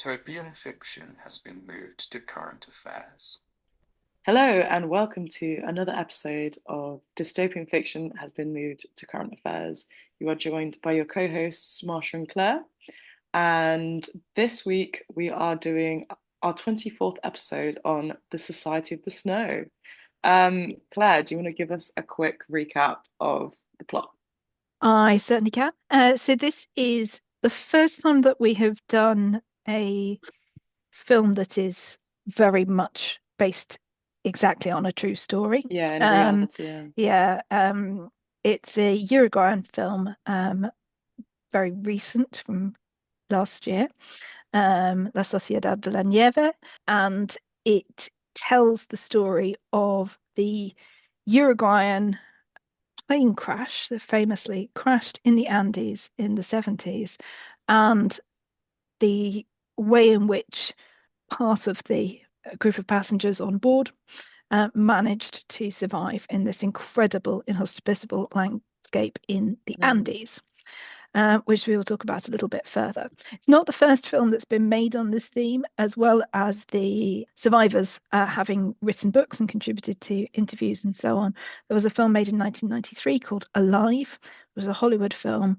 dystopian fiction has been moved to current affairs. Hello, and welcome to another episode of Dystopian Fiction Has Been Moved to Current Affairs. You are joined by your co hosts, Marsha and Claire. And this week we are doing our 24th episode on the Society of the Snow. Claire, do you want to give us a quick recap of the plot? I certainly can. So this is the first time that we have done a film that is very much based exactly on a true story. Yeah, in Um, reality, yeah. yeah, it's a Uruguayan film, very recent from last year, La Sociedad de la Nieve, and it tells the story of the Uruguayan plane crash that famously crashed in the Andes in the 70s, and the way in which part of the group of passengers on board managed to survive in this incredible, inhospitable landscape in the Andes. Which we will talk about a little bit further. It's not the first film that's been made on this theme, as well as the survivors having written books and contributed to interviews and so on. There was a film made in 1993 called Alive. It was a Hollywood film.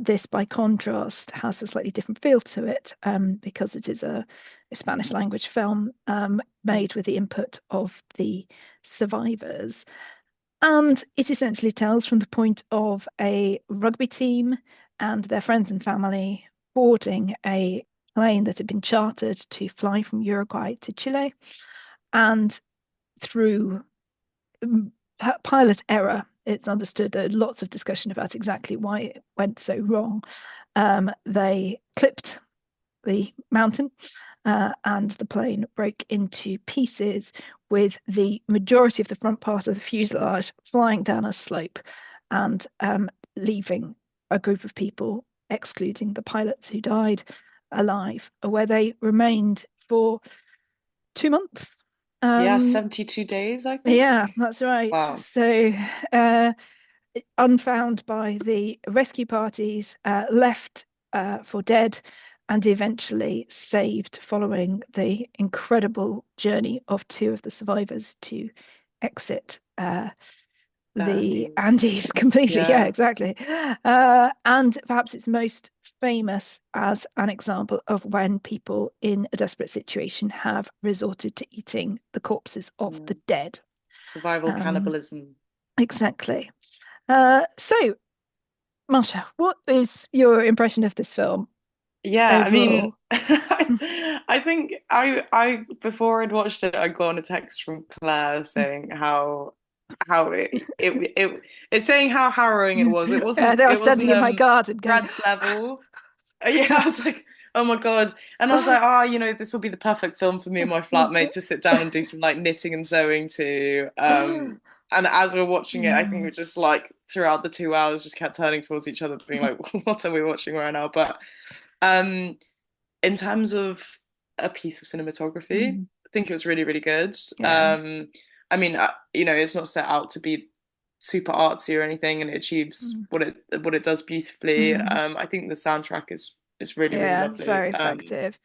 This, by contrast, has a slightly different feel to it because it is a Spanish language film made with the input of the survivors. And it essentially tells from the point of a rugby team and their friends and family boarding a plane that had been chartered to fly from Uruguay to Chile. And through pilot error, it's understood that lots of discussion about exactly why it went so wrong. They clipped the mountain and the plane broke into pieces, with the majority of the front part of the fuselage flying down a slope and leaving a group of people, excluding the pilots who died, alive, where they remained for 2 months. Yeah, Um, 72 days, I think. yeah, that's right. Wow. So uh, unfound by the rescue parties, left for dead, and eventually saved following the incredible journey of two of the survivors to exit the Andes. Andes completely. Yeah, Yeah. exactly. And perhaps it's most famous as an example of when people in a desperate situation have resorted to eating the corpses of Yeah. the dead. Survival Um, cannibalism. exactly. So, Marsha, what is your impression of this film Yeah, I mean, overall? I think I before I'd watched it, I got on a text from Claire saying how it's saying how harrowing it was. It wasn't They are it wasn't standing in my garden going, Brad's level. Yeah, I was like, oh my God. And I was like, this will be the perfect film for me and my flatmate to sit down and do some like knitting and sewing to. And as we're watching it, I think we just like throughout the 2 hours just kept turning towards each other, being like, what are we watching right now? But um in terms of a piece of cinematography, I think it was really, really good. yeah. I mean, it's not set out to be super artsy or anything, and it achieves Mm. what it does beautifully. Mm. I think the soundtrack is really, really Yeah, lovely. very effective.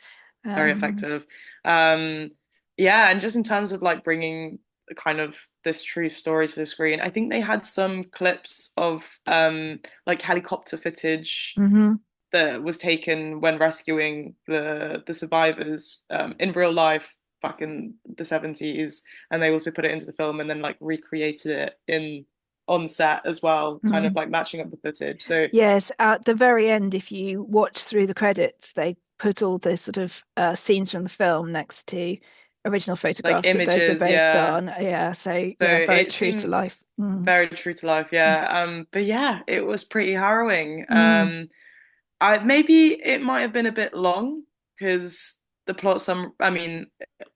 Very Um, effective. Um, yeah, and just in terms of like bringing kind of this true story to the screen, I think they had some clips of like helicopter footage mhm. that was taken when rescuing the survivors in real life back in the 70s, and they also put it into the film and then like recreated it in on set as well, kind of Mm. like matching up the footage. So Yes, at the very end, if you watch through the credits, they put all the sort of scenes from the film next to original like photographs that those are images, based yeah. on. Yeah, so So yeah, very it true to seems life. Mm. very true to life, yeah. But yeah, it was pretty harrowing. Mm. I maybe it might have been a bit long because the plot. I mean,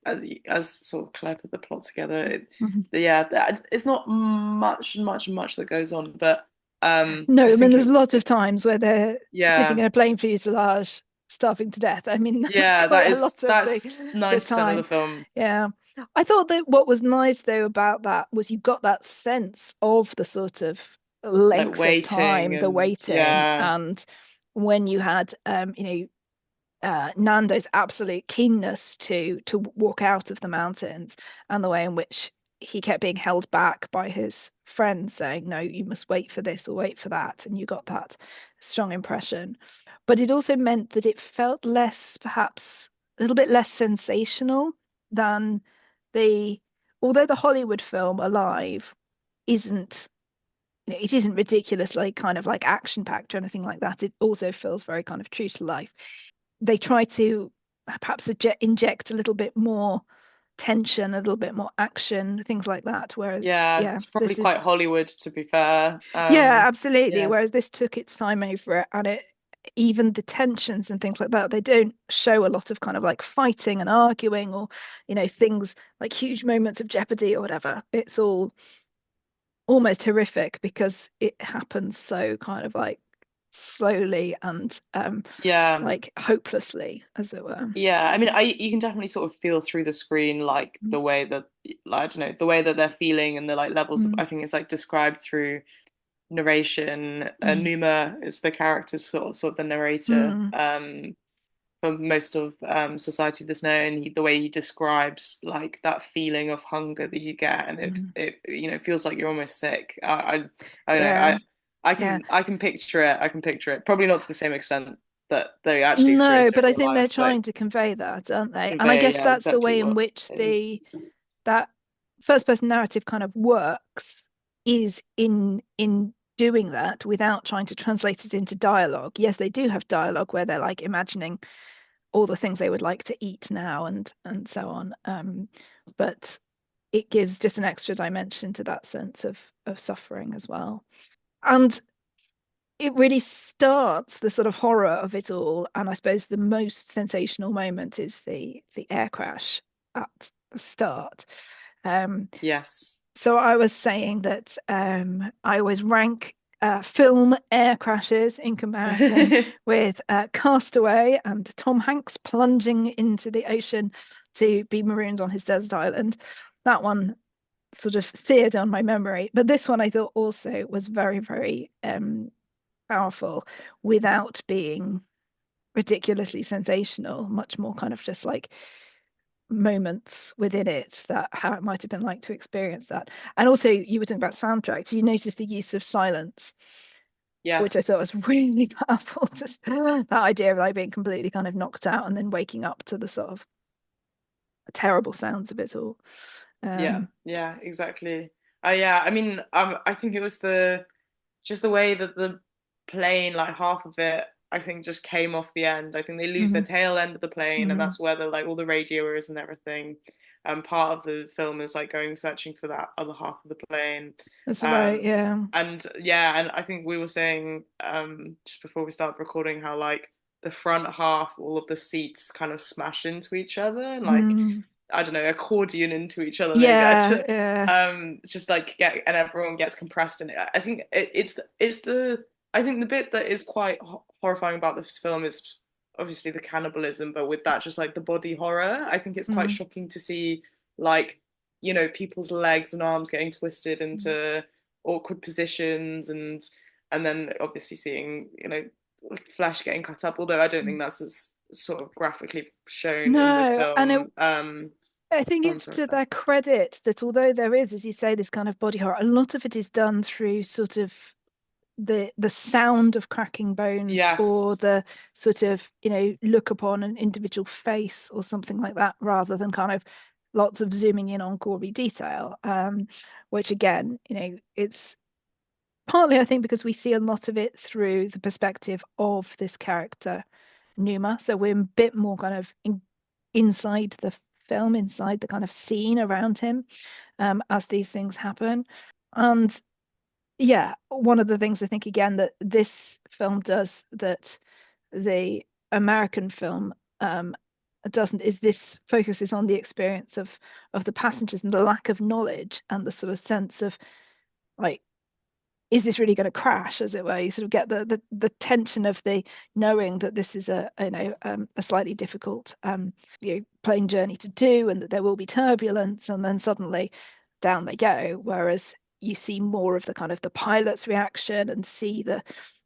as sort of Claire put the plot together, Mhm. yeah, it's not much that goes on, but No, I I mean, think there's it, lots of times where they're sitting yeah, in a plane fuselage, starving to death. I mean, that's yeah, quite a lot of that's the 90% of the time. film. Yeah. I thought that what was nice though about that was you got that sense of the sort of Like length of waiting time, the and waiting, yeah, and when you had, Nando's absolute keenness to walk out of the mountains, and the way in which he kept being held back by his friends saying, no, you must wait for this or wait for that. And you got that strong impression. But it also meant that it felt less, perhaps a little bit less sensational than the, although the Hollywood film Alive isn't, it isn't ridiculously kind of like action packed or anything like that. It also feels very kind of true to life. They try to perhaps inject a little bit more tension, a little bit more action, things like that. Whereas, Yeah, yeah, it's probably this is, quite Hollywood, to be fair. yeah, absolutely. Yeah. Whereas this took its time over it, and it, even the tensions and things like that, they don't show a lot of kind of like fighting and arguing or, things like huge moments of jeopardy or whatever. It's all almost horrific because it happens so kind of like slowly and Yeah. like hopelessly, as it were. Yeah, I mean, you can definitely sort of feel through the screen like the way that, like, I don't know, the way that they're feeling and the like levels of, Mm, I think it's like described through narration. mm, Numa is the character, sort of the narrator, mm, for most of Society of the Snow, and the way he describes like that feeling of hunger that you get, and mm. it feels like you're almost sick. I don't know. Yeah, yeah. I can picture it. I can picture it. Probably not to the same extent that they actually No, experienced it but in I real think they're life, but trying to convey that, aren't they? And I convey, guess yeah, that's the exactly way in what which it is. that first person narrative kind of works, is in doing that without trying to translate it into dialogue. Yes, they do have dialogue where they're like imagining all the things they would like to eat now and so on. But it gives just an extra dimension to that sense of suffering as well. And it really starts the sort of horror of it all. And I suppose the most sensational moment is the air crash at the start. Um, Yes. so I was saying that I always rank film air crashes in comparison with Castaway and Tom Hanks plunging into the ocean to be marooned on his desert island. That one sort of seared on my memory. But this one I thought also was very, very powerful without being ridiculously sensational, much more kind of just like moments within it, that how it might have been like to experience that. And also you were talking about soundtracks, you noticed the use of silence, which I thought Yes. was really powerful. Just that idea of like being completely kind of knocked out and then waking up to the sort of terrible sounds of it all. Yeah. um Yeah, exactly. Yeah, I mean, I think it was the just the way that the plane, like half of it, I think just came off the end. I think they lose the mhm, tail end of the plane, and mhm. that's where the like all the radio is and everything. Part of the film is like going searching for that other half of the plane. That's right, Um, yeah. and yeah, and I think we were saying just before we started recording how like the front half, all of the seats kind of smash into each other, and like Mm. I don't know, accordion into each other. Maybe Yeah, yeah. just like get and everyone gets compressed in it. I think it's the I think the bit that is quite horrifying about this film is obviously the cannibalism, but with that, just like the body horror. I think it's quite Mm. shocking to see like people's legs and arms getting twisted into awkward positions, and then obviously seeing flesh getting cut up. Although I don't think that's as sort of graphically shown in the No, and film. I think I'm it's sorry. to their credit that although there is, as you say, this kind of body horror, a lot of it is done through sort of the sound of cracking bones, or Yes. the sort of, look upon an individual face or something like that, rather than kind of lots of zooming in on gory detail. Which again, it's partly I think because we see a lot of it through the perspective of this character Numa, so we're a bit more kind of inside the film, inside the kind of scene around him, as these things happen. And yeah, one of the things I think again that this film does that the American film doesn't, is this focuses on the experience of the passengers and the lack of knowledge and the sort of sense of like, is this really going to crash, as it were? You sort of get the tension of the knowing that this is a slightly difficult plane journey to do, and that there will be turbulence, and then suddenly down they go. Whereas you see more of the kind of the pilot's reaction and see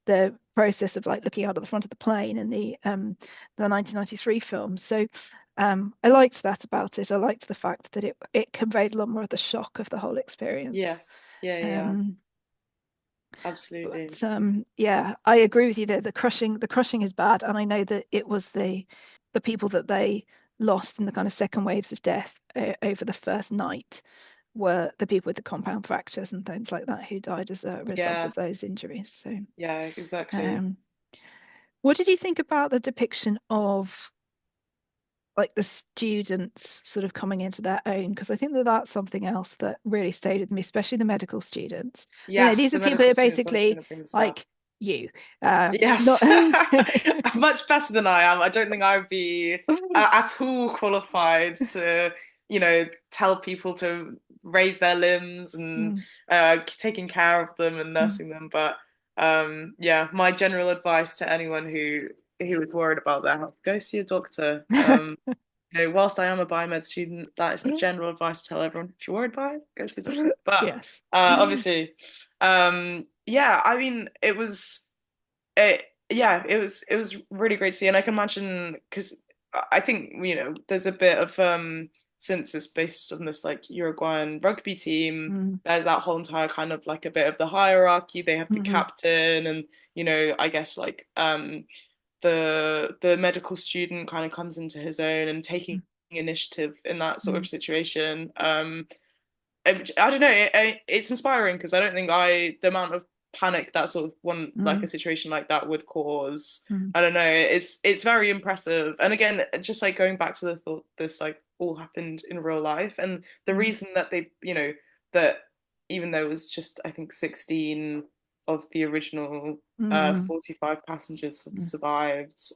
the process of like looking out of the front of the plane in the 1993 film. So I liked that about it. I liked the fact that it conveyed a lot more of the shock of the whole experience. Yes. Yeah. Um, Absolutely. but yeah, I agree with you that the crushing is bad, and I know that it was the people that they lost in the kind of second waves of death over the first night were the people with the compound fractures and things like that who died as a result Yeah. of those injuries. So, Yeah. Exactly. um, what did you think about the depiction of like the students sort of coming into their own? Because I think that that's something else that really stayed with me, especially the medical students. Yes, These are the people who medical are students. I was basically going to bring this up. like you, not. Yes, much better than I am. I don't think I would be at all qualified to, tell people to raise their limbs and Mm, taking care of them and mm, nursing them. But yeah, my general advice to anyone who is worried about their health, go see a doctor. Whilst I am a biomed student, that is the general advice to tell everyone. If you're worried about it, go see a doctor. But yes. obviously, yeah, I mean, it was really great to see, and I can imagine because I think there's a bit of since it's based on this like Uruguayan rugby team. Mm, There's that whole entire kind of like a bit of the hierarchy. They have the mhm, captain, and I guess like the medical student kind of comes into his own and taking mm, initiative in that sort of mm, situation. I don't know. It's inspiring because I don't think the amount of panic that sort of one like mm, a situation like that would cause. mm, I don't know. It's very impressive. And again, just like going back to the thought this like all happened in real life, and the mm, reason that they that even though it was just I think 16 of the original mm, 45 passengers mm, survived.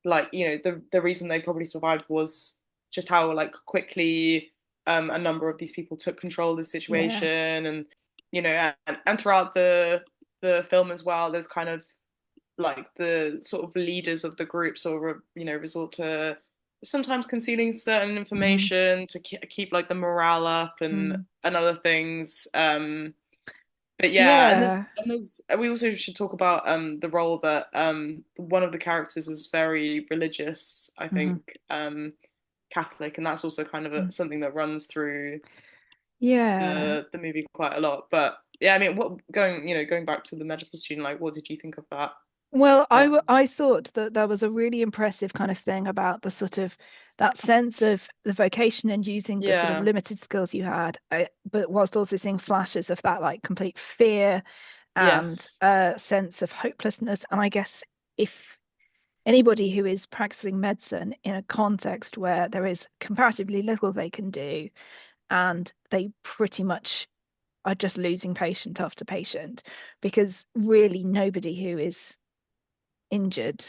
Like the reason they probably survived was just how like quickly a number of these people took control of the yeah. situation, and and throughout the film as well there's kind of like the sort of leaders of the group sort of resort to sometimes concealing certain Mm, information to keep like the morale up and mm. other things. But yeah, and Yeah. there's we also should talk about the role that one of the characters is very religious, I Mhm, think, Catholic, and that's also kind of mm. something that runs through Yeah. the movie quite a lot. But yeah, I mean, going back to the medical student, like, what did you think of that? Well, Um, I thought that there was a really impressive kind of thing about the sort of that sense of the vocation and using the sort of yeah, limited skills you had, but whilst also seeing flashes of that like complete fear and yes, a sense of hopelessness. And I guess if anybody who is practicing medicine in a context where there is comparatively little they can do, and they pretty much are just losing patient after patient, because really nobody who is injured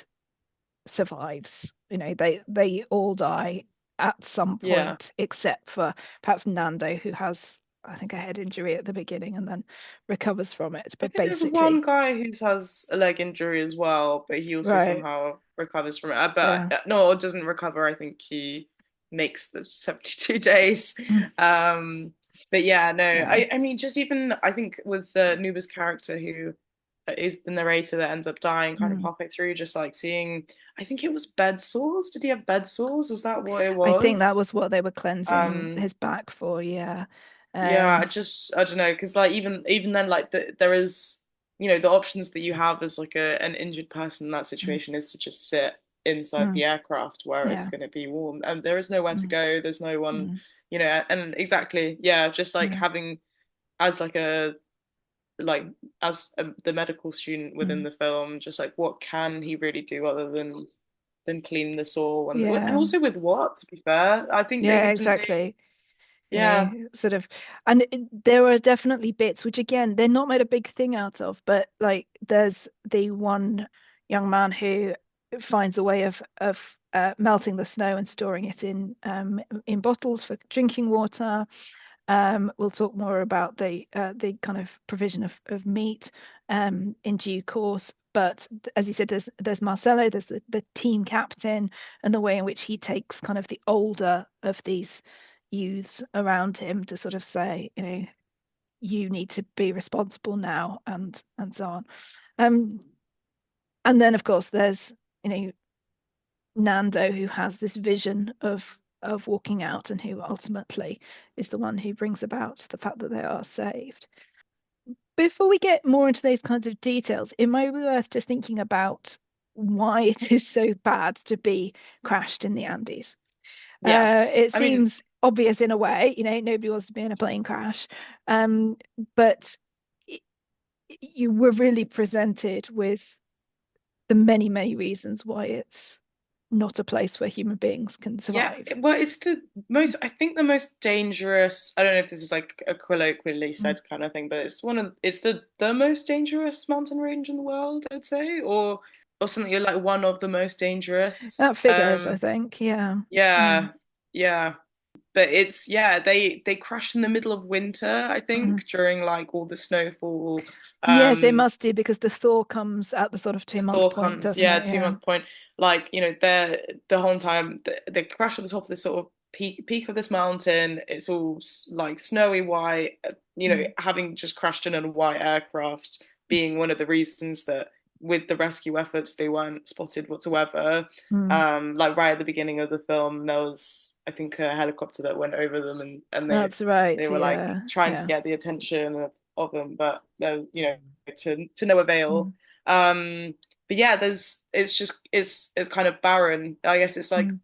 survives. They all die at some yeah. point, except for perhaps Nando, who has, I think, a head injury at the beginning and then recovers from it. I But think there's one basically, guy who has a leg injury as well, but he also right, somehow recovers from it. But yeah, no, it doesn't recover. I think he makes the 72 days. mm, Um, but yeah, no, yeah, I mean, just even I think with Nuba's character who is the narrator that ends up dying kind of mm. halfway through, just like seeing, I think it was bed sores. Did he have bed sores? Was that what it I think that was? was what they were cleansing Um, his back for. Yeah, yeah, um, I don't know because like even then like there is the options that you have as like an injured person in that mm, situation is to just sit inside mm, the aircraft where it's yeah, going to be warm and there is nowhere to mm, go. There's no one, mm, and exactly yeah, just like yeah, having as like a like as the medical student within mm, the film, just like what can he really do other than clean the sore and yeah, also with what to be fair, I think yeah, they didn't they exactly. yeah Sort of, and there are definitely bits which, again, they're not made a big thing out of, but like there's the one young man who finds a way of melting the snow and storing it in bottles for drinking water. We'll talk more about the kind of provision of meat in due course. But as you said, there's Marcelo, there's the team captain, and the way in which he takes kind of the older of these youths around him to sort of say, you need to be responsible now, and so on. Um, and then of course there's, you know, Nando, who has this vision of walking out, and who ultimately is the one who brings about the fact that they are saved. Before we get more into those kinds of details, it might be worth just thinking about why it is so bad to be crashed in the Andes. Yes. It I mean, seems obvious in a way, you know, nobody wants to be in a plane crash, but you were really presented with the many, many reasons why it's not a place where human beings can yeah, survive. well, it's the most, I think the most dangerous, I don't know if this is like a colloquially Mm. said kind of thing, but it's the most dangerous mountain range in the world, I'd say, or something like one of the most dangerous. That figures, I think, yeah. Mm. Yeah, yeah. But it's yeah, they crash in the middle of winter, I Mm. think, during like all the snowfall. Yes, it Um, must do because the thaw comes at the sort of the 2 month thaw point, comes, doesn't yeah, it? two Yeah. month point. Like, they're the whole time they crash at the top of this sort of peak of this mountain. It's all like snowy white. Mm. Having just crashed in a white aircraft being one of the reasons that with the rescue efforts they weren't spotted whatsoever. Mm. Like right at the beginning of the film, there was I think a helicopter that went over them, and That's right. they were like Yeah. trying to Yeah. get the attention of them, but to no avail. Mm. Um, but yeah, it's just it's kind of barren. I guess it's like Mm.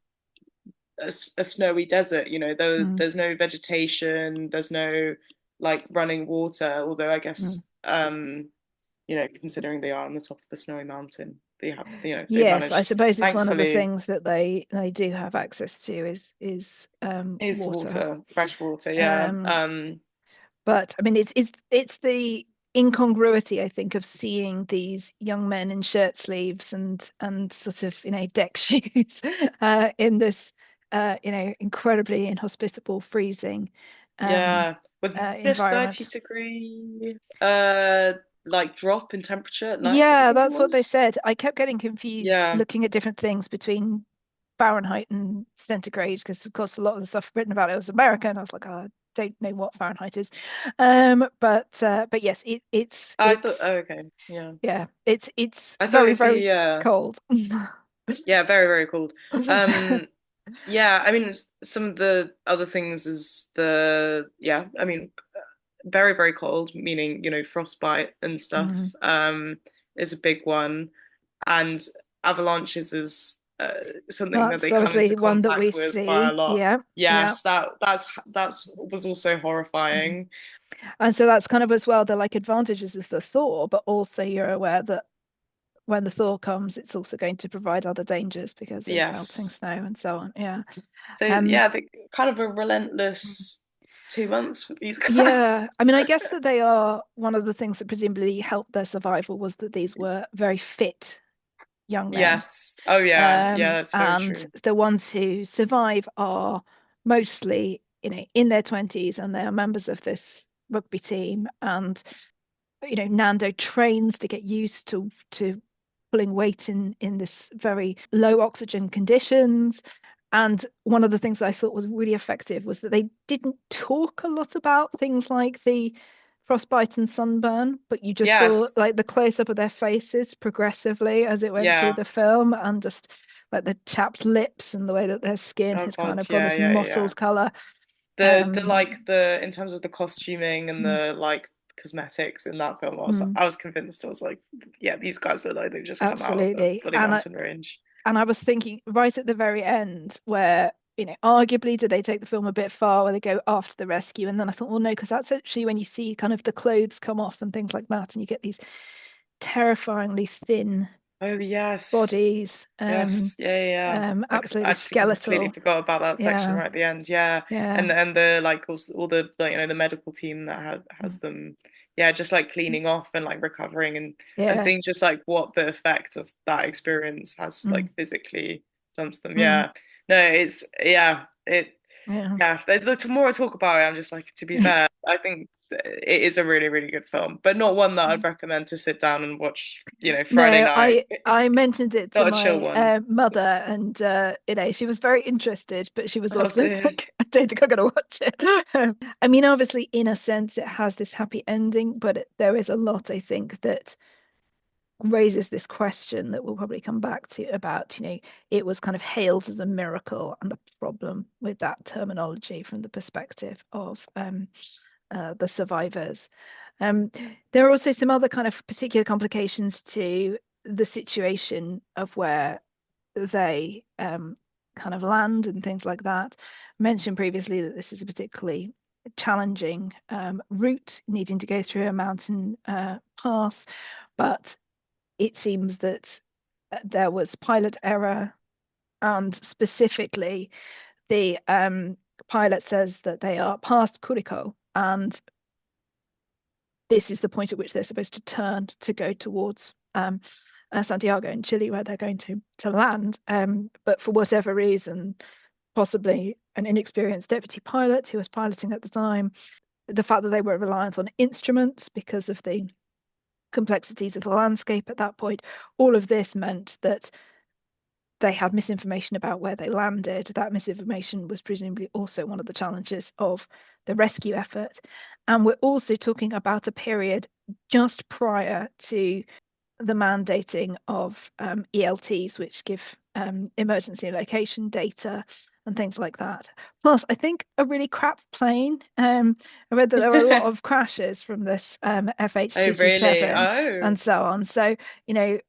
a snowy desert. Mm. There's no vegetation, there's no like running water. Although I Mm. guess considering they are on the top of a snowy mountain, they've Yes, I managed, suppose it's one of the thankfully, things that they do have access to is is water. water, fresh water. Yeah. Um, but I mean, it's the incongruity, I think, of seeing these young men in shirt sleeves and sort of, you know, deck shoes in this you know, incredibly inhospitable, freezing um, Yeah, with -30 environment. degree like drop in temperature at night, I Yeah, think it that's what they was. said. I kept getting confused Yeah. looking at different things between Fahrenheit and centigrade, because of course a lot of the stuff written about it was American. I was like, oh, I don't know what Fahrenheit is. But yes, I thought, it's oh, okay. Yeah. yeah, it's I thought very, it'd be, very cold. yeah, very, very cold. Yeah, I mean, some of the other things is yeah, I mean, very, very cold, meaning, frostbite and stuff, Mm. is a big one. And avalanches is something that That's they come obviously into one that we contact with quite a see. lot. Yeah, yeah. Yes, that's was also Mm. horrifying. And so that's kind of as well the like advantages of the thaw, but also you're aware that when the thaw comes, it's also going to provide other dangers because of melting Yes. snow and so on. Yeah. So Um, yeah, they kind of a relentless 2 months with these guys. yeah. I mean, I guess that they are one of the things that presumably helped their survival was that these were very fit young men. Yes. Oh yeah. Yeah, that's very And true. the ones who survive are mostly, you know, in their 20s, and they are members of this rugby team. And, you know, Nando trains to get used to pulling weight in this very low oxygen conditions. And one of the things that I thought was really effective was that they didn't talk a lot about things like the frostbite and sunburn, but you just saw Yes. like the close up of their faces progressively as it went through Yeah. the film, and just like the chapped lips and the way that their skin Oh had kind God. of gone Yeah. this Yeah. Yeah. mottled color. The Um, like the in terms of the costuming and mm, the like cosmetics in that film, mm, I was convinced. I was like, yeah, these guys are like they've just come out of a absolutely. bloody mountain range. And I was thinking right at the very end where, you know, arguably did they take the film a bit far where they go after the rescue? And then I thought, well, no, because that's actually when you see kind of the clothes come off and things like that, and you get these terrifyingly thin Oh yes. bodies, Yes, yeah, yeah, yeah. I absolutely actually completely skeletal. forgot about that section Yeah, right at the end. Yeah, yeah, and the like also all the medical team that has mm, them. Yeah, just like cleaning off and like recovering and yeah, seeing just like what the effect of that experience has mm, like physically done to them. mm, Yeah, no, it's yeah it yeah. yeah. The more I talk about it, I'm just like, to be fair, I think it is a really, really good film, but not one that I'd recommend to sit down and watch, Friday No, night. I mentioned it to Not a chill my one. mother, and you know, she was very interested, but she was Oh also dear. don't think I'm going to watch it. I mean, obviously, in a sense, it has this happy ending, but there is a lot, I think, that raises this question that we'll probably come back to about, it was kind of hailed as a miracle, and the problem with that terminology from the perspective of the survivors. Um, there are also some other kind of particular complications to the situation of where they kind of land and things like that. I mentioned previously that this is a particularly challenging route, needing to go through a mountain pass, but it seems that there was pilot error, and specifically the pilot says that they are past Curicó, and this is the point at which they're supposed to turn to go towards Santiago in Chile, where they're going to land. But for whatever reason, possibly an inexperienced deputy pilot who was piloting at the time, the fact that they were reliant on instruments because of the complexities of the landscape at that point, all of this meant that they had misinformation about where they landed. That misinformation was presumably also one of the challenges of the rescue effort. And we're also talking about a period just prior to the mandating of ELTs, which give emergency location data and things like that. Plus, I think a really crap plane. I read that there were a lot of crashes from this Oh, really? FH227 Oh. and so on. So, a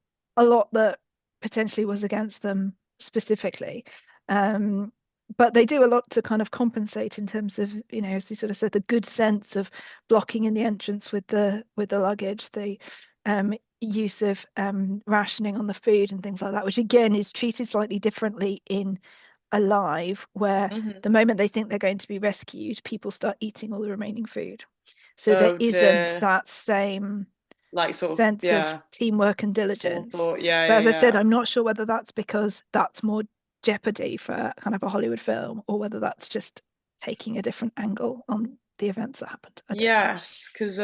lot that potentially was against them specifically. But they do a lot to kind of compensate in terms of, as you sort of said, the good sense of blocking in the entrance with the luggage, the use of rationing on the food and things like that, which again is treated slightly differently in Alive, where Hmm. the moment they think they're going to be rescued, people start eating all the remaining food. So there Oh isn't dear. that same Like sort of, sense of yeah, teamwork and diligence. forethought. Yeah, But yeah, as I said, yeah. I'm not sure whether that's because that's more jeopardy for kind of a Hollywood film, or whether that's just taking a different angle on the events that happened. I don't know. Yes, because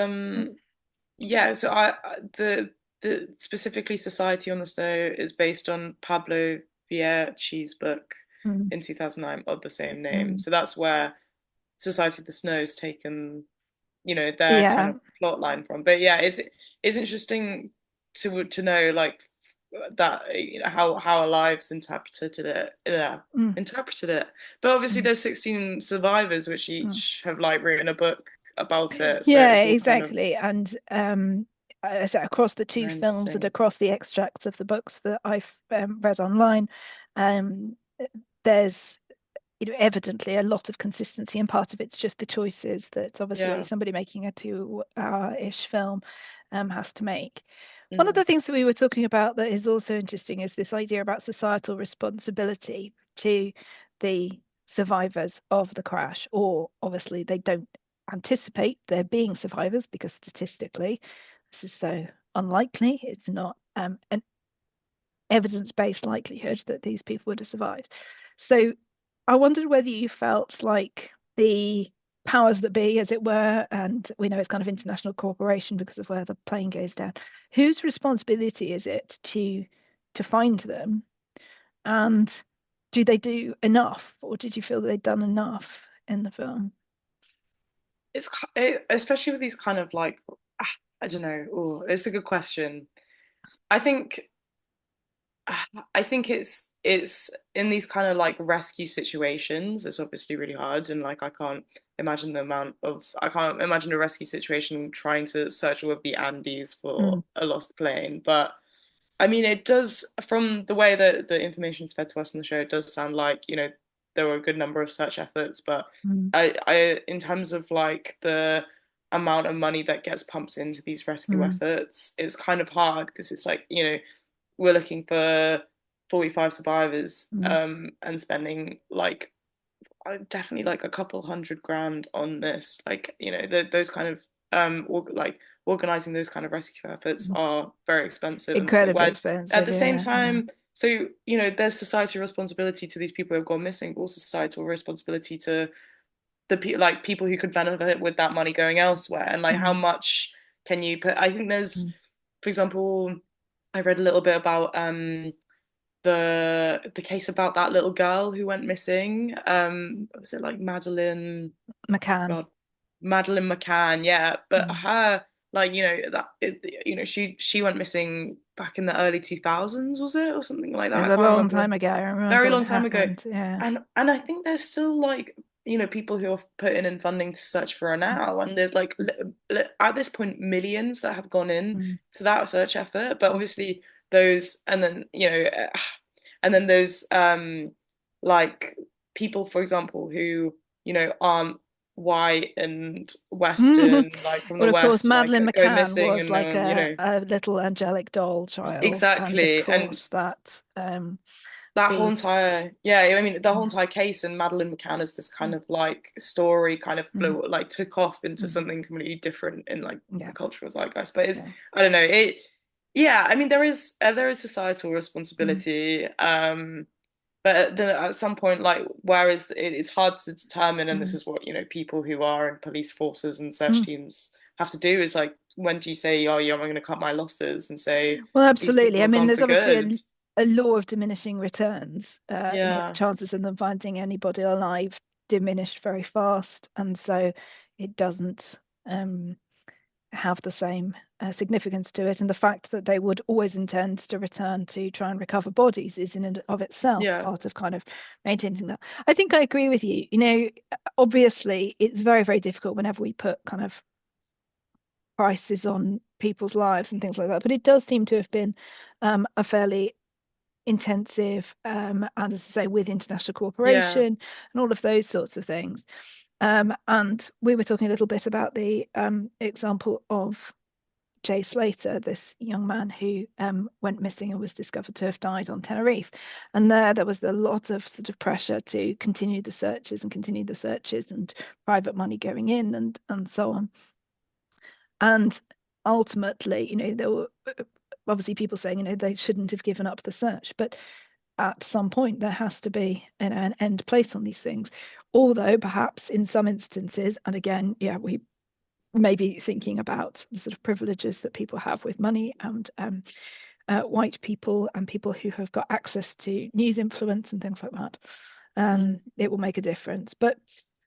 yeah, so the specifically Society on the Snow is based on Pablo Vierchi's book Mm, in 2009 of the same name. mm. So that's where Society of the Snow is taken, their kind Yeah. of plot line from. But yeah, it's interesting to know like that, how our lives interpreted it. Yeah, Mm, interpreted it. But obviously mm, there's 16 survivors which mm. each have like written a book about it. So Yeah, it's all kind of exactly. And I said across the two very films and interesting. across the extracts of the books that I've read online, um, there's evidently a lot of consistency, and part of it's just the choices that obviously Yeah. somebody making a 2 hour-ish film has to make. One of Mm. the things that we were talking about that is also interesting is this idea about societal responsibility to the survivors of the crash, or obviously they don't anticipate there being survivors because statistically this is so unlikely. It's not an evidence-based likelihood that these people would have survived. So I wondered whether you felt like the powers that be, as it were, and we know it's kind of international cooperation because of where the plane goes down, whose responsibility is it to find them, and do they do enough, or did you feel that they'd done enough in the film? Especially with these kind of like, I don't know. Oh, it's a good question. I think I think it's in these kind of like rescue situations, it's obviously really hard, and like I can't imagine a rescue situation trying to search all of the Andes for Mm, a lost plane. But I mean, it does, from the way that the information is fed to us in the show, it does sound like, there were a good number of search efforts, but mm, in terms of like the amount of money that gets pumped into these rescue mm, efforts, it's kind of hard because it's like, we're looking for 45 survivors, mm. and spending like definitely like a couple hundred grand on this. Like, those kind of like organizing those kind of rescue efforts Mm. are very expensive, and it's like Incredibly when at expensive, the same yeah, yeah. time, so there's societal responsibility to these people who have gone missing, but also societal responsibility to like people who could benefit with that money going elsewhere, and like how Mm, much can you put. I think there's, mm, for example, I read a little bit about the case about that little girl who went missing. Was it like Madeline? McCann. God, Madeline McCann, yeah. But Mm. her, like, she went missing back in the early 2000s, was it, or something like It that? was I a can't long remember. time ago. I remember Very when long it time ago. happened. Yeah. And I think there's still like, people who are putting in funding to search for her now, and there's like at this point millions that have gone in Mm. to that search effort. But obviously those, and then and then those like people, for example, who aren't white and Well, Western, like from the of course, West, like Madeline go McCann missing, was and no like one, a little angelic doll child, and of exactly. And course that that whole the entire, yeah, I mean, the whole mm, entire case, and Madeline McCann as this kind mm, of like story kind of mm, like took off into mm, something completely different in like the yeah, cultural zeitgeist. But it's, yeah, I don't know, yeah, I mean, there is societal mm, responsibility, but then at some point, like, whereas it's hard to determine, and this mm, is what people who are in police forces and search mm. teams have to do, is like, when do you say, oh yeah, I'm going to cut my losses and say Well, these people absolutely. I are mean, gone there's for obviously good? a law of diminishing returns. The Yeah, chances of them finding anybody alive diminished very fast, and so it doesn't um, have the same significance to it. And the fact that they would always intend to return to try and recover bodies is in and of itself yeah, part of kind of maintaining that. I think I agree with you. You know, obviously, it's very, very difficult whenever we put kind of prices on people's lives and things like that. But it does seem to have been a fairly intensive, and as I say, with international yeah. cooperation and all of those sorts of things. And we were talking a little bit about the example of Jay Slater, this young man who went missing and was discovered to have died on Tenerife. And there was a lot of sort of pressure to continue the searches and continue the searches and private money going in and so on. And ultimately, there were obviously people saying, they shouldn't have given up the search, but at some point there has to be an end place on these things. Although perhaps in some instances, and again, yeah, we may be thinking about the sort of privileges that people have with money and white people and people who have got access to news influence and things like that. Mm. It will make a difference. But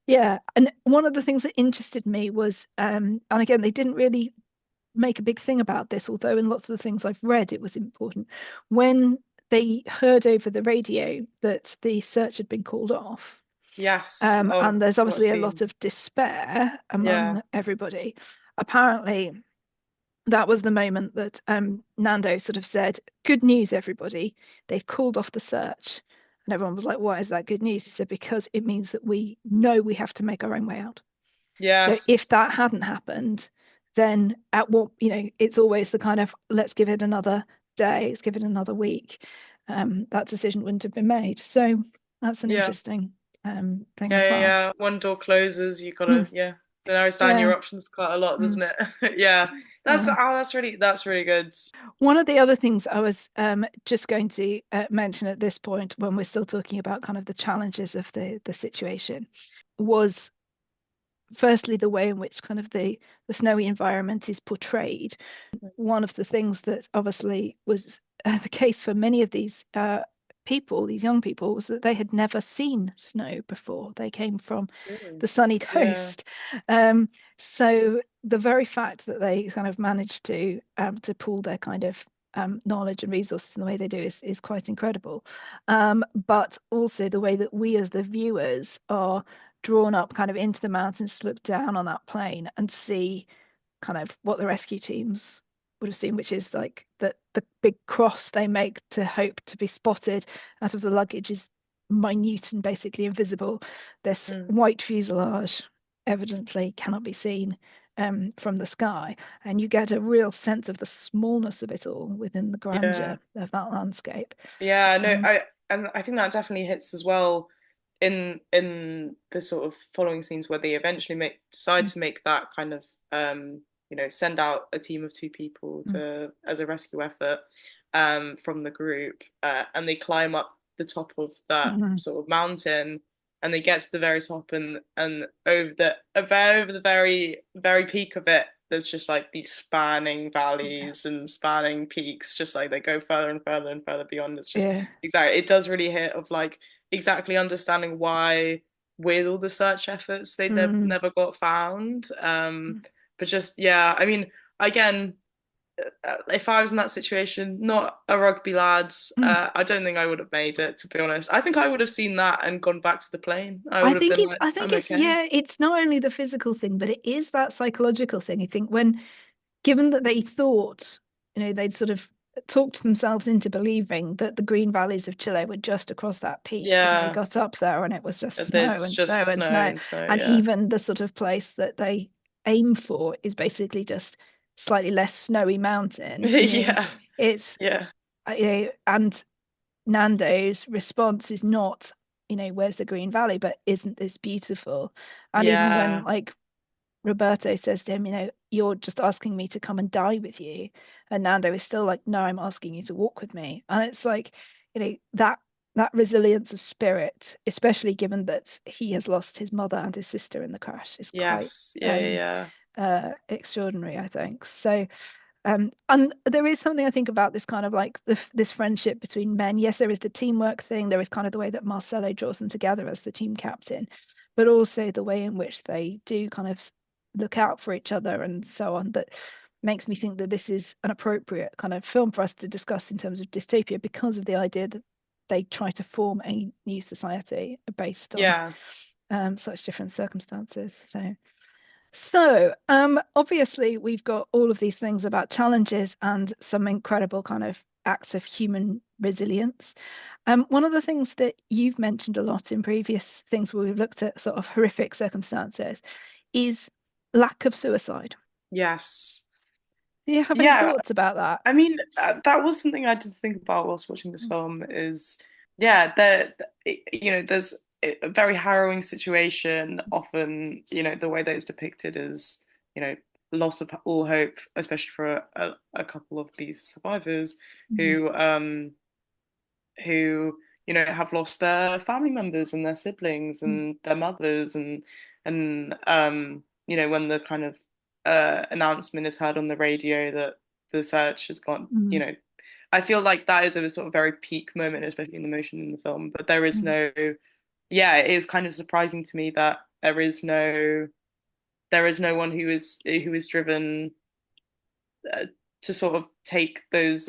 yeah, and one of the things that interested me was, and again, they didn't really make a big thing about this, although in lots of the things I've read, it was important. When they heard over the radio that the search had been called off, Yes. Oh, and there's what a obviously a lot scene. of despair Yeah. among everybody. Apparently, that was the moment that Nando sort of said, "Good news, everybody! They've called off the search." And everyone was like, "Why is that good news?" He said, "Because it means that we know we have to make our own way out." So if Yes. that hadn't happened, then at what, it's always the kind of let's give it another day, let's give it another week. That decision wouldn't have been made. So that's an Yeah. interesting thing Yeah, as yeah, well. yeah. One door closes, you Mm, gotta, yeah. It narrows down yeah. your options quite a lot, Mm, doesn't it? Yeah. yeah. That's really good. One of the other things I was just going to mention at this point, when we're still talking about kind of the challenges of the situation, was firstly the way in which kind of the snowy environment is portrayed. One of the things that obviously was the case for many of these people, these young people, was that they had never seen snow before. They came from Really? the sunny Yeah. coast. Um, so the very fact that they kind of managed to pool their kind of knowledge and resources in the way they do is quite incredible. But also the way that we as the viewers are drawn up kind of into the mountains to look down on that plain and see kind of what the rescue teams would have seen, which is like the big cross they make to hope to be spotted out of the luggage is minute and basically invisible. This Mm. white fuselage evidently cannot be seen from the sky, and you get a real sense of the smallness of it all within the Yeah. grandeur of that landscape. Yeah, no, Um, I think that definitely hits as well in the sort of following scenes where they eventually decide mm, to make that kind of send out a team of two people mm, to as a rescue effort from the group, and they climb up the top of that mm, sort of mountain, and they get to the very top, and over the very very peak of it, there's just like these spanning Yeah. valleys and spanning peaks, just like they go further and further and further beyond. It's just Yeah. exactly, it does really hit of like exactly understanding why with all the search efforts they Mm. never got found. But just yeah, I mean, again, if I was in that situation, not a rugby lad, Mm. I don't think I would have made it, to be honest. I think I would have seen that and gone back to the plane. I would have been like, I think I'm it's, okay. yeah, it's not only the physical thing, but it is that psychological thing. I think when, given that they thought, they'd sort of talked themselves into believing that the green valleys of Chile were just across that peak, and they Yeah, got up there and it was just snow it's and snow just and snow snow. and snow. And Yeah, even the sort of place that they aim for is basically just slightly less snowy mountain. yeah, It's, yeah, and Nando's response is not, where's the Green Valley, but isn't this beautiful? And even when yeah, like Roberto says to him, you're just asking me to come and die with you. And Nando is still like, no, I'm asking you to walk with me. And it's like, that resilience of spirit, especially given that he has lost his mother and his sister in the crash, is quite yes, yeah, yeah, extraordinary, I think. So and there is something I think about this kind of like this friendship between men. Yes, there is the teamwork thing. There is kind of the way that Marcelo draws them together as the team captain, but also the way in which they do kind of look out for each other and so on. That makes me think that this is an appropriate kind of film for us to discuss in terms of dystopia because of the idea that they try to form a new society based on yeah, such different circumstances. Obviously, we've got all of these things about challenges and some incredible kind of acts of human resilience. One of the things that you've mentioned a lot in previous things where we've looked at sort of horrific circumstances is lack of suicide. yes, Do you have any yeah. thoughts about that? I mean, that was something I did think about whilst watching this film. Is yeah, there's a very harrowing situation. Often, the way that it's depicted is, loss of all hope, especially for a couple of these survivors Mm, who who have lost their family members and their siblings mm, and their mothers and when the kind of announcement is heard on the radio that the search has gone, mm, I feel like that is a sort of very peak moment, especially in the motion in the film. But there is mm, no, yeah, it is kind of surprising to me that there is no one who is driven uh, to sort of take those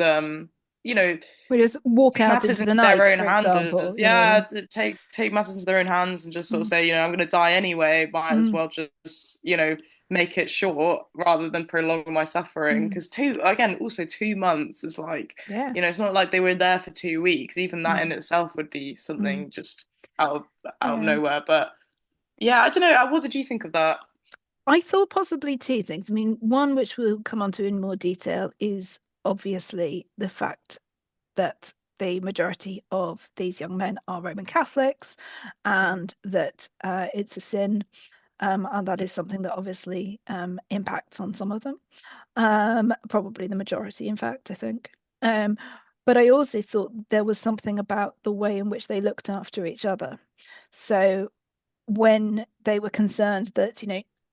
you know we just walk take out matters into the into their night, own for example. hands. Yeah, take matters into their own hands and just sort of Mm, say, I'm going to die anyway. Might as mm, well just make it short rather than prolong my suffering. mm, Because also 2 months is like, yeah. it's not like they were there for 2 weeks. Even that Mm, in itself would be mm, something just out of yeah. nowhere. But yeah, I don't know. What did you think of that? I thought possibly two things. I mean, one which we'll come on to in more detail is obviously the fact that the majority of these young men are Roman Catholics and that it's a sin. And that is something that obviously impacts on some of them. Probably the majority, in fact, I think. Um, but I also thought there was something about the way in which they looked after each other. So when they were concerned that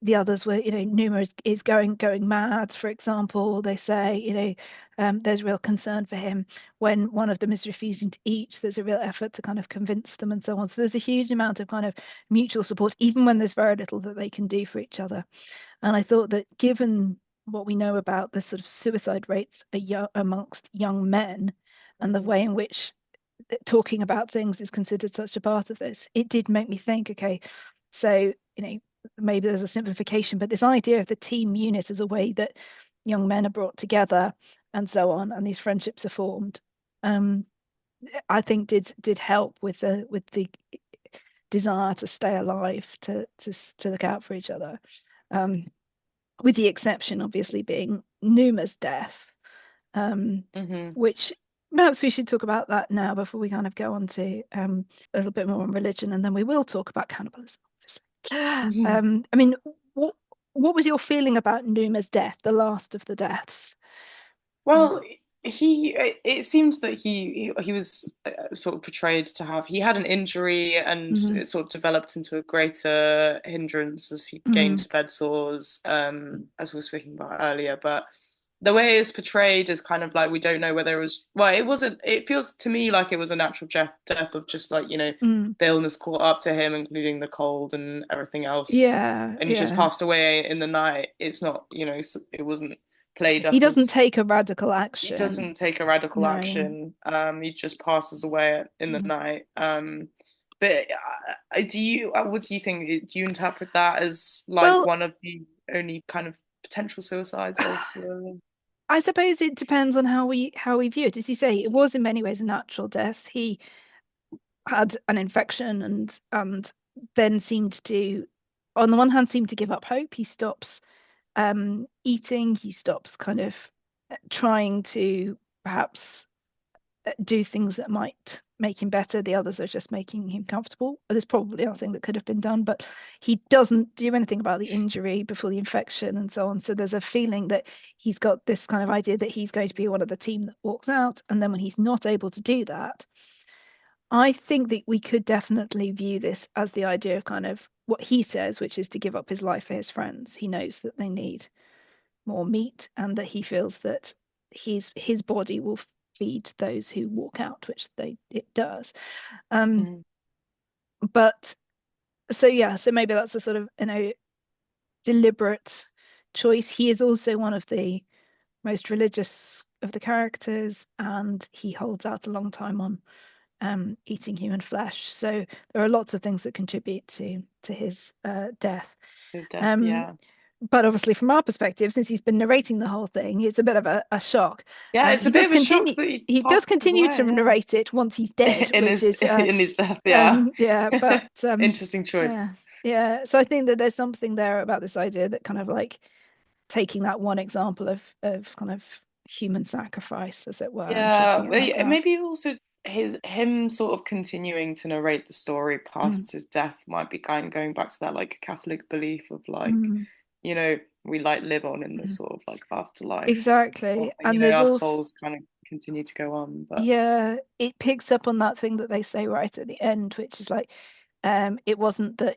the others were, Numa is going mad, for example, they say, there's real concern for him. When one of them is refusing to eat, there's a real effort to kind of convince them and so on. So there's a huge amount of kind of mutual support, even when there's very little that they can do for each other. And I thought that given what we know about the sort of suicide rates amongst young men and the way in which talking about things is considered such a part of this, it did make me think, okay, so, maybe there's a simplification, but this idea of the team unit as a way that young men are brought together and so on, and these friendships are formed, um, I think did help with the desire to stay alive, to look out for each other. Um, with the exception, obviously, being Numa's death, um, Hmm. which perhaps we should talk about that now before we kind of go on to a little bit more on religion, and then we will talk about cannibalism, obviously. I mean, what was your feeling about Numa's death, the last of the deaths? Well, it seems that he was sort of portrayed to have he had an injury and Mm, it sort of developed into a greater hindrance as he mm, gained bed sores, as we were speaking about earlier. But the way it's portrayed is kind of like we don't know whether it was, well, it wasn't, it feels to me like it was a natural death of just like, mm. the illness caught up to him, including the cold and everything else, Yeah, and he just yeah. passed away in the night. It's not, it wasn't played He up doesn't as, take a radical he action. doesn't take a radical No. action. He just passes away in the Mm. night. But what do you think? Do you interpret that as like Well, one of the only kind of potential suicides of the? I suppose it depends on how we view it. As you say, it was in many ways a natural death. He had an infection and then seemed to, on the one hand, seemed to give up hope. He stops eating. He stops kind of trying to perhaps do things that might make him better. The others are just making him comfortable. There's probably nothing that could have been done, but he doesn't do anything about the injury before the infection and so on. So there's a feeling that he's got this kind of idea that he's going to be one of the team that walks out. And then when he's not able to do that, I think that we could definitely view this as the idea of kind of what he says, which is to give up his life for his friends. He knows that they need more meat and that he feels that his body will feed those who walk out, which it does. Um, Mm. but so yeah, so maybe that's a sort of deliberate choice. He is also one of the most religious of the characters, and he holds out a long time on eating human flesh. So there are lots of things that contribute to his death. His death, Um, yeah. but obviously, from our perspective, since he's been narrating the whole thing, it's a bit of a shock. Yeah, it's He a does bit of a shock continue. that he He does passes continue to away, narrate it once he's yeah. dead, which is In his death, yeah. yeah. But Interesting choice. yeah, yeah. So I think that there's something there about this idea that kind of like taking that one example of kind of human sacrifice, as it were, and Yeah, treating it well, like yeah, that. maybe also him sort of continuing to narrate the story Mm, past his death might be kind of going back to that like Catholic belief of like, mm, we like live on in this mm. sort of like afterlife sort Exactly. of thing. And there's Our also souls kind of continue to go on, but yeah, it picks up on that thing that they say right at the end, which is like, it wasn't that,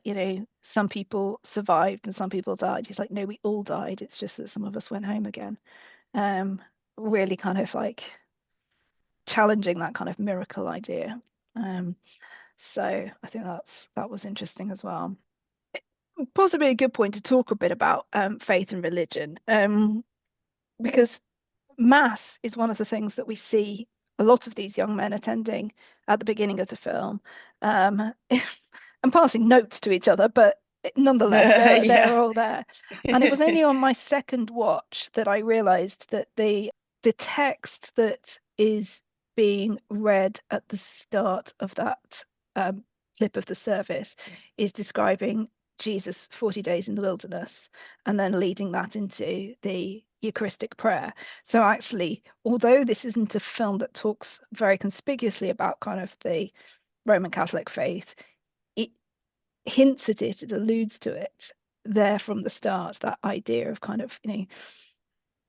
some people survived and some people died. He's like, no, we all died. It's just that some of us went home again. Um, really kind of like challenging that kind of miracle idea. Um, so I think that was interesting as well. Possibly a good point to talk a bit about faith and religion, because mass is one of the things that we see a lot of these young men attending at the beginning of the film, um, and passing notes to each other, but nonetheless, they're yeah. all there. And it was only on my second watch that I realized that the text that is being read at the start of that um, clip of the service is describing Jesus 40 days in the wilderness and then leading that into the Eucharistic prayer. So actually, although this isn't a film that talks very conspicuously about kind of the Roman Catholic faith, it hints at it, it alludes to it there from the start, that idea of kind of,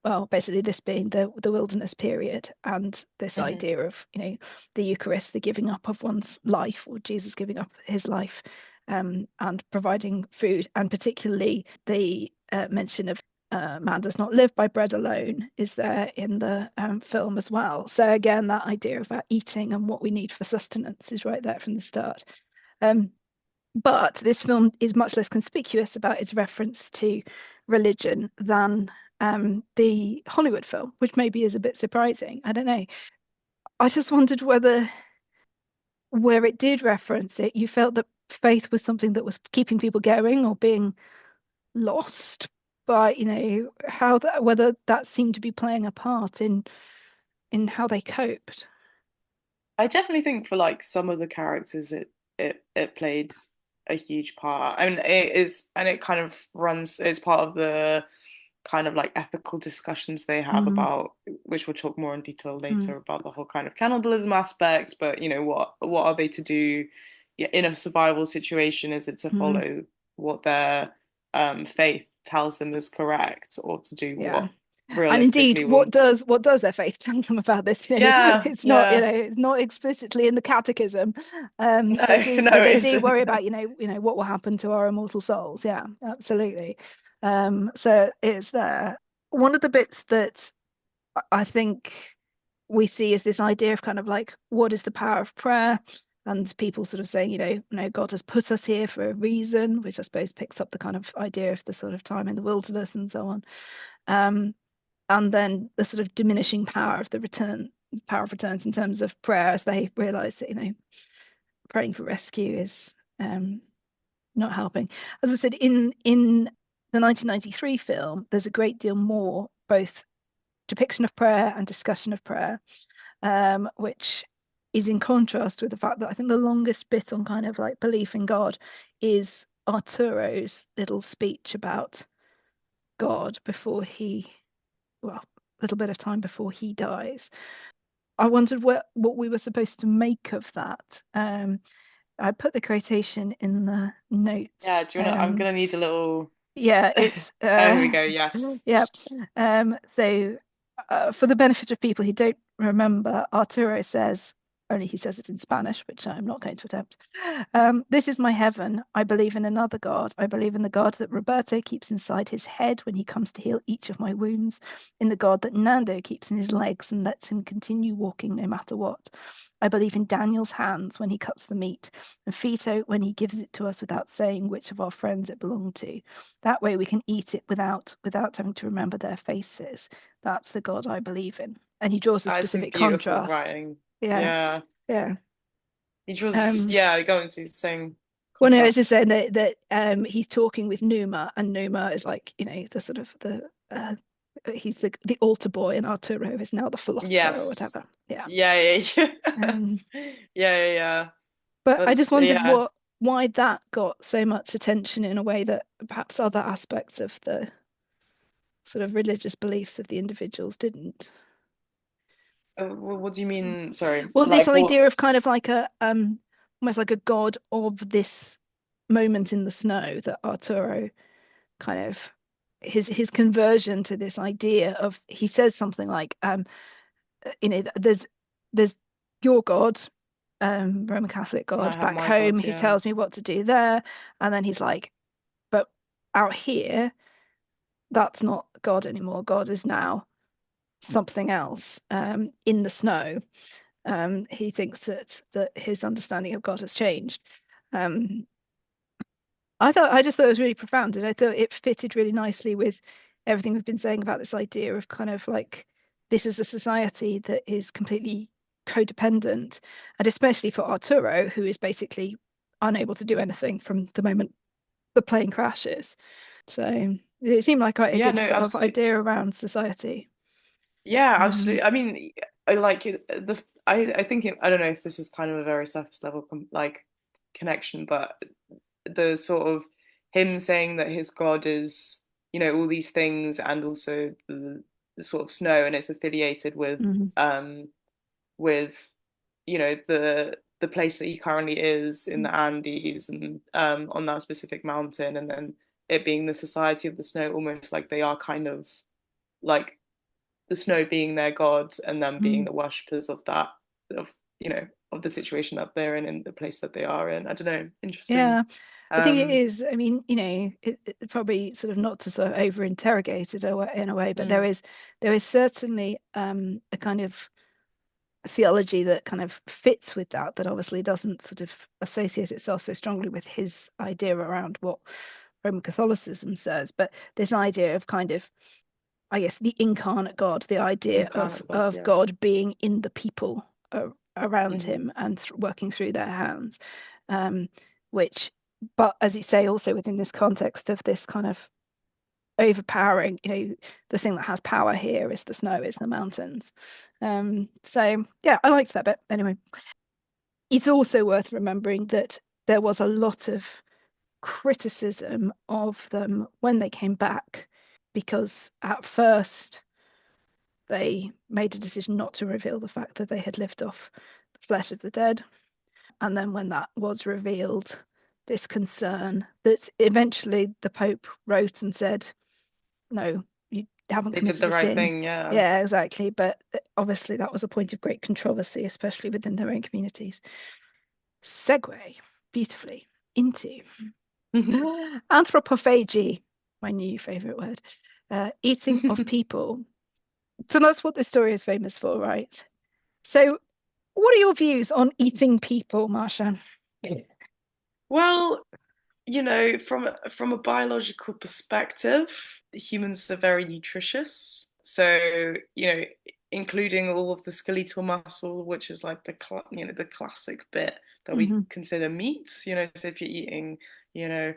well, basically this being the wilderness period and this Mhm. idea of, the Eucharist, the giving up of one's life, or Jesus giving up his life, and providing food, and particularly the mention of man does not live by bread alone is there in the film as well. So again, that idea about eating and what we need for sustenance is right there from the start. Um, but this film is much less conspicuous about its reference to religion than the Hollywood film, which maybe is a bit surprising. I don't know. I just wondered whether, where it did reference it, you felt that faith was something that was keeping people going or being lost by, how that, whether that seemed to be playing a part in how they coped. I definitely think for like some of the characters it played a huge part. I mean it is, and it kind of runs, it's part of the kind of like ethical discussions they have Mm, about, which we'll talk more in detail mm, later, about the whole kind of cannibalism aspect. But what are they to do, yeah, in a survival situation? Is it to mm, follow what their faith tells them is correct, or to do yeah. what And indeed, realistically what want. does their faith tell them about this? Yeah, It's not, yeah. it's not explicitly in the catechism. No, But no, they it do worry isn't. about, what will happen to our immortal souls. Yeah, absolutely. So it's there. One of the bits that I think we see is this idea of kind of like, what is the power of prayer? And people sort of saying, no, God has put us here for a reason, which I suppose picks up the kind of idea of the sort of time in the wilderness and so on. Um, and then the sort of diminishing power of returns in terms of prayer as they realize that praying for rescue is not helping. As I said, in the 1993 film, there's a great deal more both depiction of prayer and discussion of prayer, which is in contrast with the fact that I think the longest bit on kind of like belief in God is Arturo's little speech about God before a little bit of time before he dies. I wondered what we were supposed to make of that. I put the quotation in the Yeah, notes. do you wanna? I'm gonna need a little. Yeah, it's Oh, here we go. Yes. yeah. So for the benefit of people who don't remember, Arturo says, only he says it in Spanish, which I'm not going to attempt. This is my heaven. I believe in another God. I believe in the God that Roberto keeps inside his head when he comes to heal each of my wounds, in the God that Nando keeps in his legs and lets him continue walking no matter what. I believe in Daniel's hands when he cuts the meat, and Fito when he gives it to us without saying which of our friends it belonged to. That way we can eat it without having to remember their faces. That's the God I believe in. And he draws a That is some specific beautiful contrast. writing. Yeah, Yeah. yeah. He draws, Um, yeah, going to saying well, no, it's just contrast. saying that he's talking with Numa, and Numa is like, the sort of he's the altar boy, and Arturo is now the philosopher or Yes. whatever. Yeah. Yeah, yeah, yeah. Um, Yeah, yeah, yeah. but I That's just wondered yeah. why that got so much attention in a way that perhaps other aspects of the sort of religious beliefs of the individuals didn't. What do you mean? Sorry, Well, this like what? idea of kind of like a almost like a god of this moment in the snow that Arturo kind of his conversion to this idea of he says something like there's your God, Roman Catholic I God have back my home God. who Yeah. tells me what to do there, and then he's like, but out here that's not God anymore. God is now something else in the snow. He thinks that his understanding of God has changed. Um, I just thought it was really profound, and I thought it fitted really nicely with everything we've been saying about this idea of kind of like this is a society that is completely codependent, and especially for Arturo, who is basically unable to do anything from the moment the plane crashes. So it seemed like quite a Yeah, good no, sort of absolutely. idea around society. Yeah, Um, absolutely. I mean, I like the. I think I don't know if this is kind of a very surface level like connection, but the sort of him saying that his God is, all these things, and also the sort of snow, and it's affiliated mhm, with the place that he currently is in mhm. the Andes, and on that specific mountain, and then it being the Society of the Snow, almost like they are kind of like the snow being their god, and them being Mm. the worshippers of that, of of the situation that they're in the place that they are in. I don't know, interesting. Yeah, I think it um is. I mean, it probably sort of not to sort of over interrogate it in a way, but mm, there is certainly a kind of theology that kind of fits with that obviously doesn't sort of associate itself so strongly with his idea around what Roman Catholicism says, but this idea of kind of, I guess, the incarnate God, the idea of incarnate god, yeah. God being in the people around Hmm. him and working through their hands, um, which, but as you say, also within this context of this kind of overpowering, the thing that has power here is the snow, is the mountains. So yeah, I liked that bit. Anyway, it's also worth remembering that there was a lot of criticism of them when they came back because at first they made a decision not to reveal the fact that they had lived off the flesh of the dead. And then when that was revealed, this concern that eventually the Pope wrote and said, no, haven't They did committed the a right sin. thing, yeah. Yeah, exactly. But obviously that was a point of great controversy, especially within their own communities. Segue beautifully into anthropophagy, my new favorite word, eating of people. So that's what this story is famous for, right? So, what are your views on eating people, Marsha? Well, from a biological perspective, humans are very nutritious. So, including all of the skeletal muscle, which is like the classic bit that we Mm-hmm. consider meat. So if you're eating, your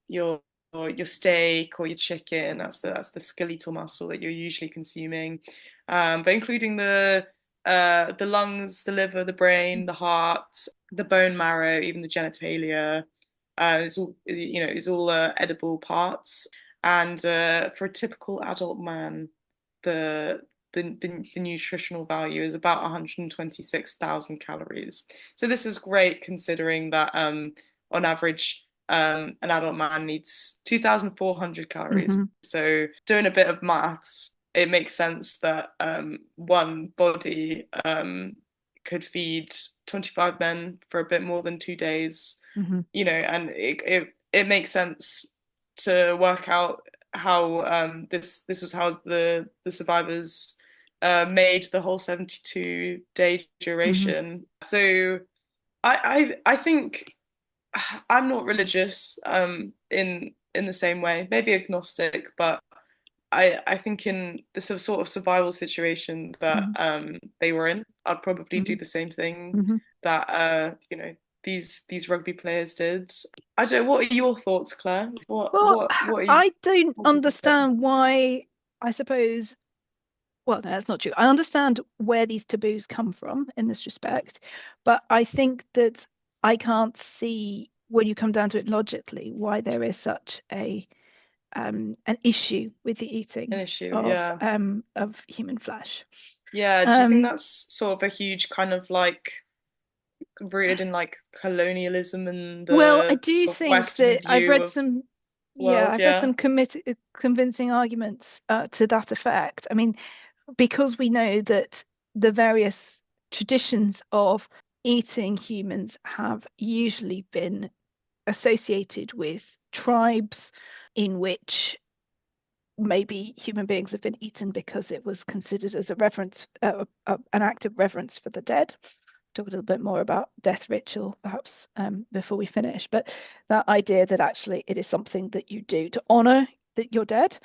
your steak or your chicken, that's the skeletal muscle that you're usually consuming. But including the lungs, the liver, the brain, the heart, the bone marrow, even the genitalia. It's all edible parts. And for a typical adult man, the the nutritional value is about 126,000 calories. So this is great considering that on average an adult man needs 2,400 calories. Mm-hmm. So doing a bit of maths, it makes sense that one body could feed 25 men for a bit more than 2 days, Mm-hmm. and it makes sense to work out how this was how the survivors made the whole 72-day Mm-hmm. duration. So I think I'm not religious in the same way, maybe agnostic, but I think in the sort of survival situation that they were in, I'd probably Mm-hmm. do the same thing Mm-hmm. that these rugby players did. I don't know, what are your thoughts, Claire? Well, What are you I don't what do you think of it? understand why, I suppose, well, no, that's not true. I understand where these taboos come from in this respect, but I think that I can't see when you come down to it logically why there is such an issue with the An eating issue, yeah. of human flesh. Yeah, do you think Um, that's sort of a huge kind of like rooted in like colonialism and well, I the do sort of think Western that I've view read of some, the yeah, world? I've read Yeah. some convincing arguments to that effect. I mean, because we know that the various traditions of eating humans have usually been associated with tribes in which maybe human beings have been eaten because it was considered as a reverence, an act of reverence for the dead. Talk a little bit more about death ritual, perhaps, before we finish. But that idea that actually it is something that you do to honor that you're dead,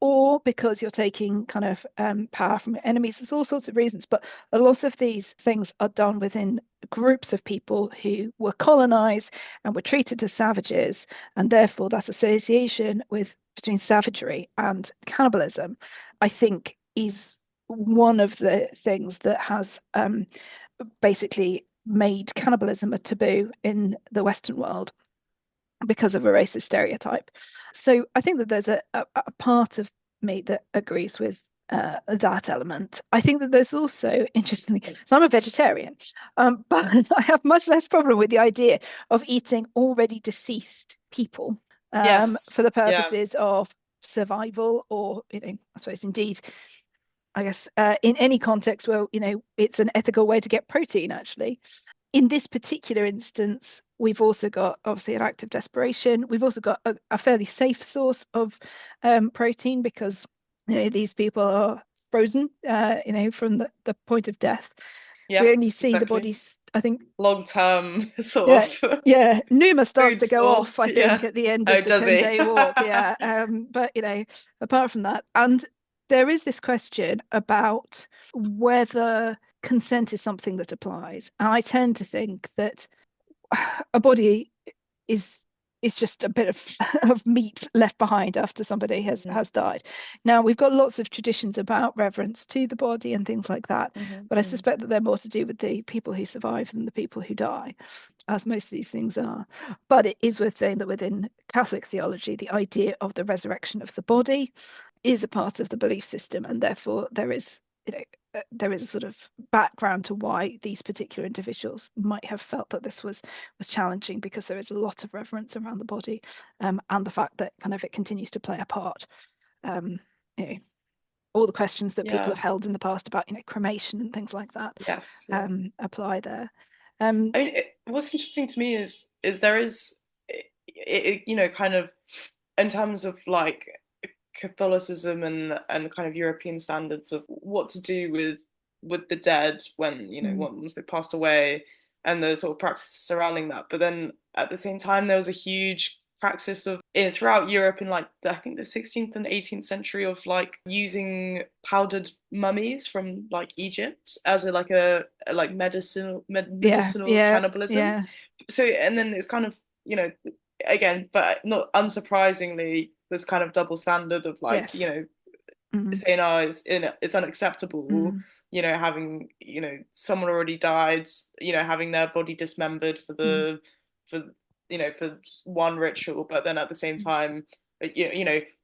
or because you're taking kind of power from your enemies. There's all sorts of reasons, but a lot of these things are done within groups of people who were colonized and were treated as savages, and therefore that association with between savagery and cannibalism, I think, is one of the things that has basically made cannibalism a taboo in the Western world because of a racist stereotype. So I think that there's a part of me that agrees with that element. I think that there's also, interestingly, so I'm a vegetarian, but I have much less problem with the idea of eating already deceased people Yes. for the Yeah. purposes of survival, or, I suppose indeed, I guess, in any context where, it's an ethical way to get protein, actually. In this particular instance, we've also got obviously an act of desperation. We've also got a fairly safe source of protein because these people are frozen, from the point of death. We only Yes, see the exactly. bodies, I think. Long term sort Yeah, of yeah. Numa starts food to go off, source. I think, Yeah. at the end Oh, of the does he? 10-day walk. Yeah. But apart from that, and there is this question about whether consent is something that applies. And I tend to think that a body is just a bit of, of meat left behind after somebody has died. Now we've got lots of traditions about reverence to the body and things like that, but I Mm-hmm. suspect that they're more to do with the people who survive than the people who die, as most of these things are. But it is worth saying that within Catholic theology, the idea of the resurrection of the body is a part of the belief system, and therefore there is a sort of background to why these particular individuals might have felt that this was challenging, because there is a lot of reverence around the body, and the fact that kind of it continues to play a part. you know, all the questions that people Yeah. have held in the past about, cremation and things like that, Yes. Yeah. apply there. Um, I mean, what's interesting to me is there is, kind of in terms of like Catholicism and kind of European standards of what to do with the dead when mm, once they passed away, and the sort of practices surrounding that. But then at the same time, there was a huge practice of throughout Europe in like I think the 16th and 18th century of like using powdered mummies from like Egypt as a like yeah, medicinal yeah, cannibalism. yeah, So and then it's kind of again, but not unsurprisingly, this kind of double standard of like, yes, mm, saying, oh, it's unacceptable, mm, having, someone already died, having their body dismembered mm, for, for one ritual, but then at the same mm, time,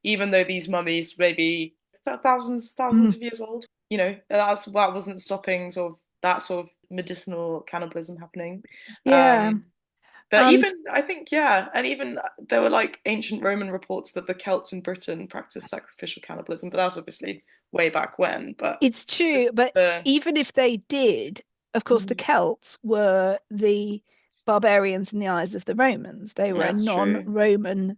even though these mummies may be thousands mm. of years old, that wasn't stopping sort of that sort of medicinal cannibalism happening. Yeah, But and even I think, yeah, and even there were like ancient Roman reports that the Celts in Britain practiced sacrificial cannibalism, but that was obviously way back when. But it's true, this but the even if they did, of course, the mm, Celts were the barbarians in the eyes of the Romans. They were a that's true. non-Roman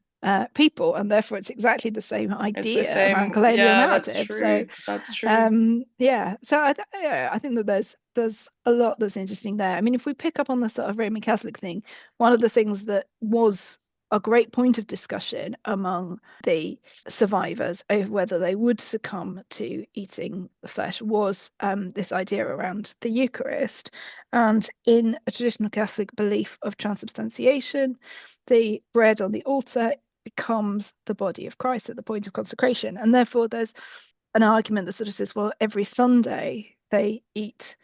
people, and therefore it's exactly the same It's the idea around same. colonial Yeah, that's narrative. So, true. That's true. yeah, so I think that there's a lot that's interesting there. I mean, if we pick up on the sort of Roman Catholic thing, one of the things that was a great point of discussion among the survivors over whether they would succumb to eating the flesh was this idea around the Eucharist. And in a traditional Catholic belief of transubstantiation, the bread on the altar becomes the body of Christ at the point of consecration. And therefore, there's an argument that sort of says, well, every Sunday they eat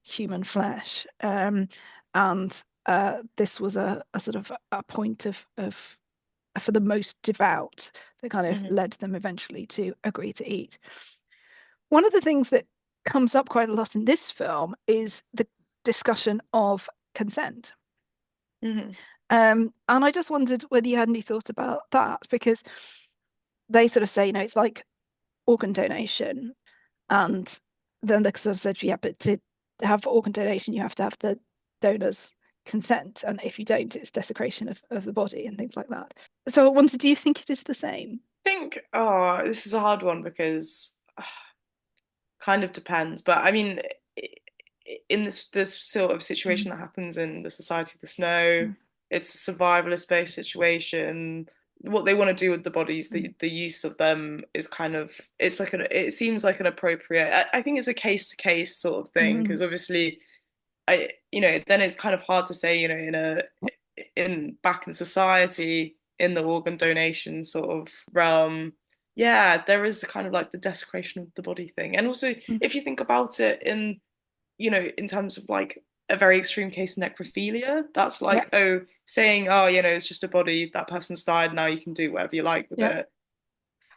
human flesh. And this was a sort of a point of for the most devout that kind of Hmm. led them eventually to agree to eat. One of the things that comes up quite a lot in this film is the discussion of consent. Hmm. And I just wondered whether you had any thought about that, because they sort of say, it's like organ donation. And then they sort of said, yeah, but to have organ donation, you have to have the donor's consent. And if you don't, it's desecration of the body and things like that. So I wondered, do you think it is the same? I think, oh, this is a hard one because kind of depends. But I mean, in this sort of situation Mm, that happens in the Society of the Snow, mm, it's a survivalist based situation. What they want to do with the bodies, mm, the use of them is kind of it seems like an appropriate. I think it's a case to case sort of thing mm, because obviously then it's kind of hard to say in back in society in the organ donation sort of realm, yeah, there is kind of like the desecration of the body thing. And also, mm. if you think about it in terms of like a very extreme case necrophilia, that's Yeah, like, oh, saying, oh, it's just a body, that person's died, now you can do whatever you like with yeah. it.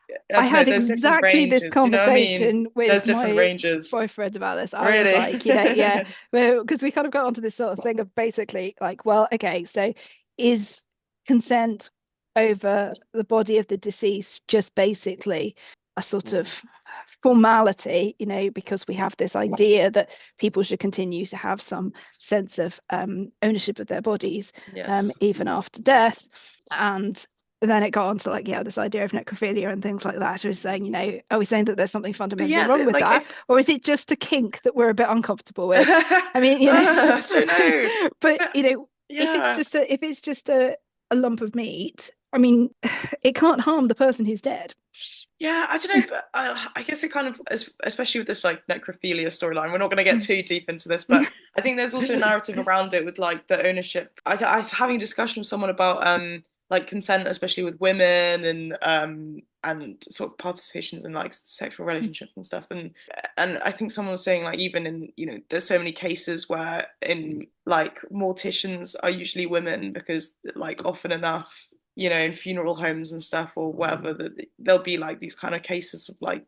I I don't know, had there's different exactly this ranges. Do you know what I mean? conversation There's with different my ranges. boyfriend about this. I was Really? like, yeah, well, because we kind of got onto this sort of thing of basically like, well, okay, so is consent over the body of the deceased just basically a sort of formality, because we have this idea that people should continue to have some sense of ownership of their bodies, Yes. even after death. And then it got on to like, yeah, this idea of necrophilia and things like that. It was saying, are we saying that there's something But fundamentally yeah, wrong with like that? if Or is it just a kink that we're a bit uncomfortable with? I mean, I don't know. but But yeah. if it's just a lump of meat, I mean, it can't harm the person who's dead. Yeah, I don't know, but I guess it kind of, especially with this like necrophilia storyline, we're not going to get too deep into this, but I think there's also a narrative around it with like the ownership. I was having a discussion with someone about like consent, especially with women and sort of participations in like sexual relationships and stuff, and I think someone was saying like even in there's so many cases where in like morticians are usually women because like often enough in funeral homes and stuff or whatever, that there'll be like these kind of cases of like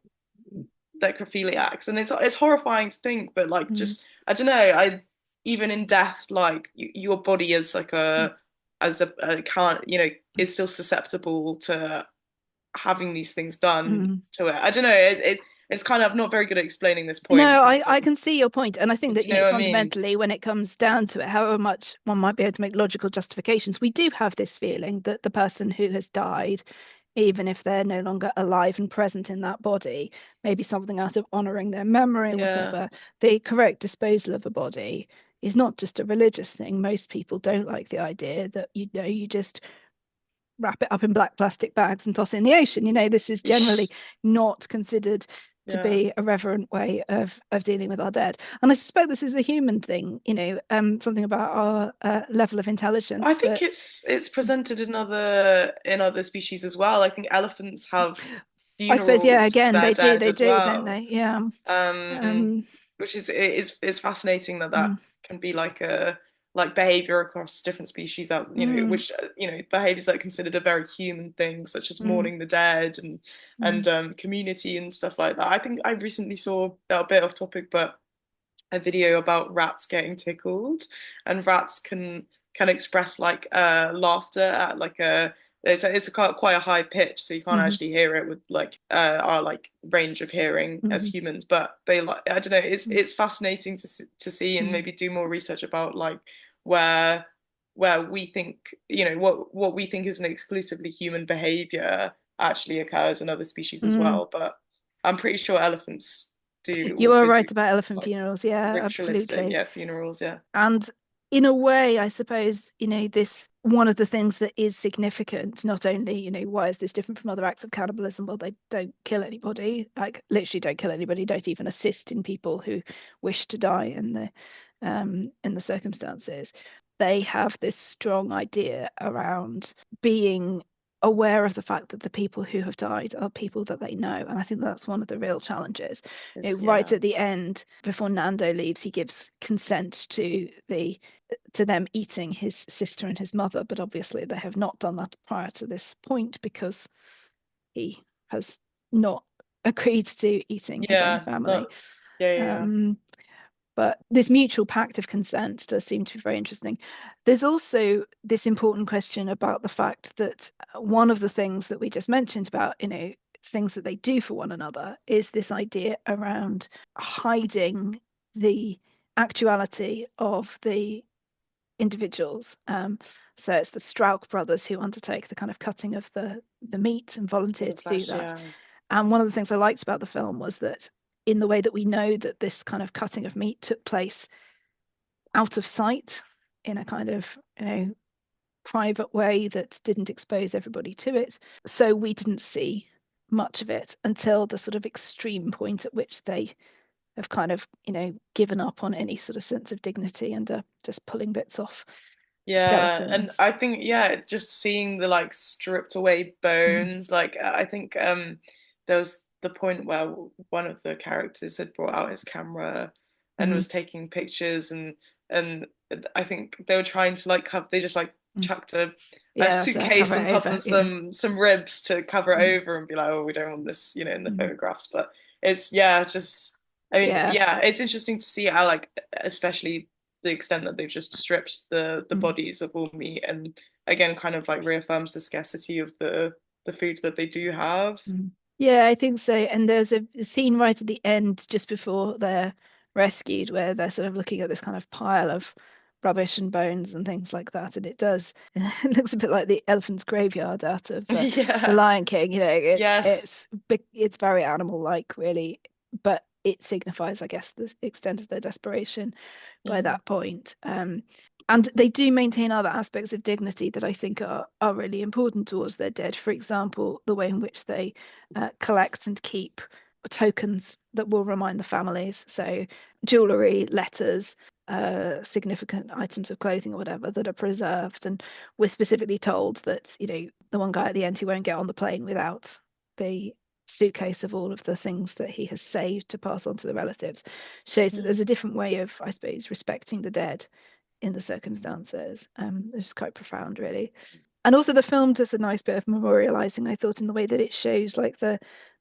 necrophiliacs, and it's horrifying to think, but like Mm, just I don't know, I even in death, like your body is like mm, a can't is still susceptible to having these things done Mm. to it. I don't know. It's kind of, I'm not very good at explaining this point No, because I can see your point, and I think do that, you know what I mean? fundamentally, when it comes down to it, however much one might be able to make logical justifications, we do have this feeling that the person who has died, even if they're no longer alive and present in that body, maybe something out of honoring their memory or Yeah. whatever, the correct disposal of a body is not just a religious thing. Most people don't like the idea that, you just wrap it up in black plastic bags and toss it in the ocean. This is generally not considered to Yeah. be a reverent way of dealing with our dead. And I suspect this is a human thing, something about our level of I intelligence think that it's presented in other species as well. I think elephants have I suppose, yeah, funerals for again, their dead they as do, don't well. they? Yeah. Um, Um, which is fascinating that mm, can be like behavior across different species out, mm, which behaviors that are considered a very human thing, such as mm, mourning the dead and mm, community and stuff like that. I think I recently saw a bit off topic, but a video about rats getting tickled, and rats can express like laughter at like a it's quite a high pitch, so you can't mm, actually hear it with like our like range of hearing as mm, humans. But they like, I don't know, mm, it's fascinating to see and mm. maybe do more research about like where where we think what we think is an exclusively human behavior actually occurs in other species as Mm. well. But I'm pretty sure elephants do You are also do right about elephant like funerals. Yeah, ritualistic, absolutely. yeah, funerals, yeah. And in a way, I suppose, this one of the things that is significant, not only, why is this different from other acts of cannibalism? Well, they don't kill anybody, like literally don't kill anybody, don't even assist in people who wish to die in the circumstances. They have this strong idea around being aware of the fact that the people who have died are people that they know. And I think that's one of the real challenges. It's Right yeah. at the end, before Nando leaves, he gives consent to them eating his sister and his mother, but obviously they have not done that prior to this point because he has not agreed to eating his own Yeah, family. not yeah, yeah, yeah. Um, but this mutual pact of consent does seem to be very interesting. There's also this important question about the fact that one of the things that we just mentioned about, things that they do for one another is this idea around hiding the actuality of the individuals. So it's the Strauch brothers who undertake the kind of cutting of the meat and volunteer The to do flesh, that. yeah. And one of the things I liked about the film was that in the way that we know that this kind of cutting of meat took place out of sight in a kind of, private way that didn't expose everybody to it. So we didn't see much of it until the sort of extreme point at which they have kind of, given up on any sort of sense of dignity and are just pulling bits off Yeah, and skeletons. I think just seeing the like stripped away Mm, bones, like I think there was the point where one of the characters had brought out his camera and mm, was taking pictures, and I think they were trying to like cover, they just like mm. chucked a Yeah, so suitcase cover on it top over. of Yeah. some ribs to cover it Mm, over and be like, oh, we don't want this, in the mm. photographs. But it's yeah, just I mean, Yeah. yeah, it's interesting to see how like especially the extent that they've just stripped the Mm, bodies of all meat, and again kind of like reaffirms the scarcity of the food that they do have. mm. Yeah, I think so. And there's a scene right at the end, just before they're rescued, where they're sort of looking at this kind of pile of rubbish and bones and things like that. And it does, it looks a bit like the elephant's graveyard out of The Yeah. Lion King. Yes. It's very animal-like, really, but it signifies, I guess, the extent of their desperation by Hmm. that point. And they do maintain other aspects of dignity that I think are really important towards their dead. For example, the way in which they collect and keep tokens that will remind the families. So jewelry, letters, significant items of clothing or whatever that are preserved. And we're specifically told that, the one guy at the end who won't get on the plane without the suitcase of all of the things that he has saved to pass on to the relatives shows that there's a different way of, I suppose, respecting the dead in the circumstances. It's quite profound, really. And also the film does a nice bit of memorializing, I thought, in the way that it shows like the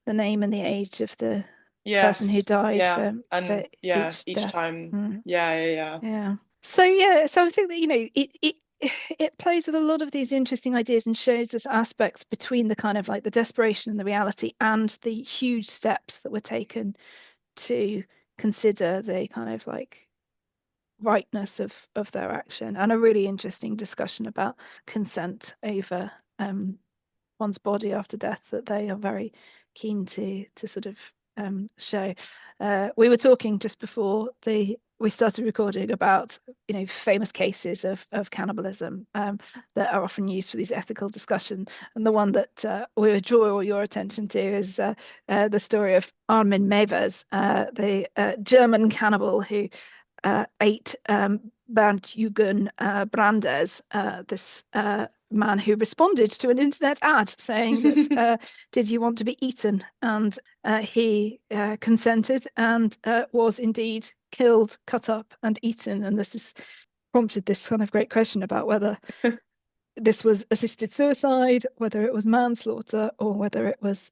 name and the age of the person who Yes. died Yeah. for And yeah, each each death. time. Mm. Yeah, yeah, yeah. Yeah. So yeah, so I think that, it it plays with a lot of these interesting ideas and shows us aspects between the kind of like the desperation and the reality and the huge steps that were taken to consider the kind of like rightness of their action, and a really interesting discussion about consent over one's body after death that they are very keen to sort of show. We were talking just before we started recording about famous cases of cannibalism that are often used for these ethical discussions, and the one that we would draw your attention to is the story of Armin Mevers, the German cannibal who ate Bernd Eugen Brandes, this man who responded to an internet ad saying that, did you want to be eaten? And he consented and was indeed killed, cut up, and eaten. And this prompted this kind of great question about whether this was assisted suicide, whether it was manslaughter, or whether it was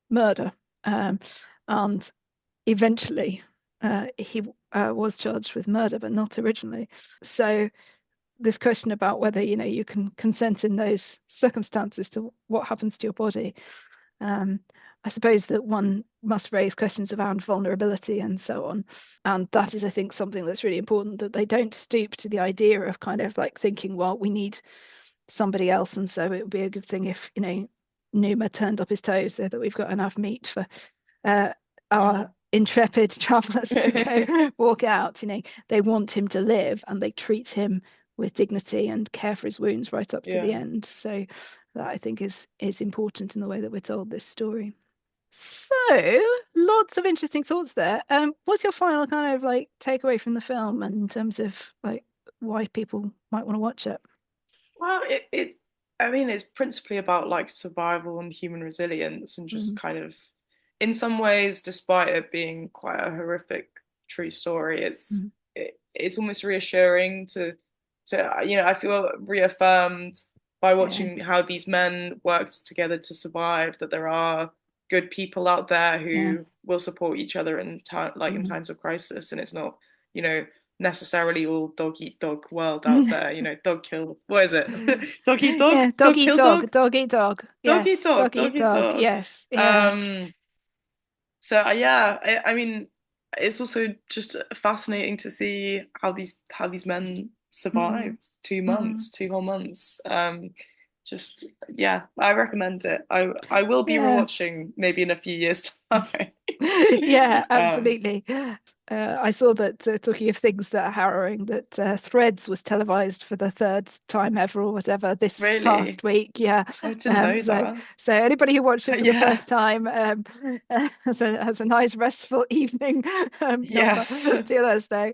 murder. And eventually, he was charged with murder, but not originally. So this question about whether you can consent in those circumstances to what happens to your body, I suppose that one must raise questions around vulnerability and so on. And that is, I think, something that's really important, that they don't stoop to the idea of kind of like thinking, well, we need somebody else, and so it would be a good thing if Numa turned up his toes so that we've got enough meat for our intrepid travelers to go walk out. They want him to live, and they treat him with dignity and care for his wounds right up to the end. So that, I think, is important in the way that we're told this story. So lots of interesting thoughts there. What's your final kind of like takeaway from the film, and in terms of like why people might want to watch it? Well, I mean, it's principally about like survival and human resilience, and just kind of, in some ways, despite it being quite a horrific true story, it's almost reassuring to I feel reaffirmed by watching how these men worked together to survive, that there are good people out there who will support each other in in times of crisis, and it's not, necessarily all dog eat dog world out there. Dog kill, what is it? Dog eat dog, Yeah, dog dog eat kill dog, dog, dog eat dog. dog eat Yes, dog, dog eat dog eat dog. dog. Yes, yeah. So yeah, I mean, it's also just fascinating to see how these men survived 2 months, 2 whole months. Just yeah, I recommend it. I will be Yeah. rewatching maybe in a few years' time. Yeah, absolutely. I saw that, talking of things that are harrowing, that Threads was televised for the third time ever or whatever this Really? past week. Yeah. I didn't know So that. anybody who watched it for the Yeah. first time has a nice restful evening number Yes. to let us know.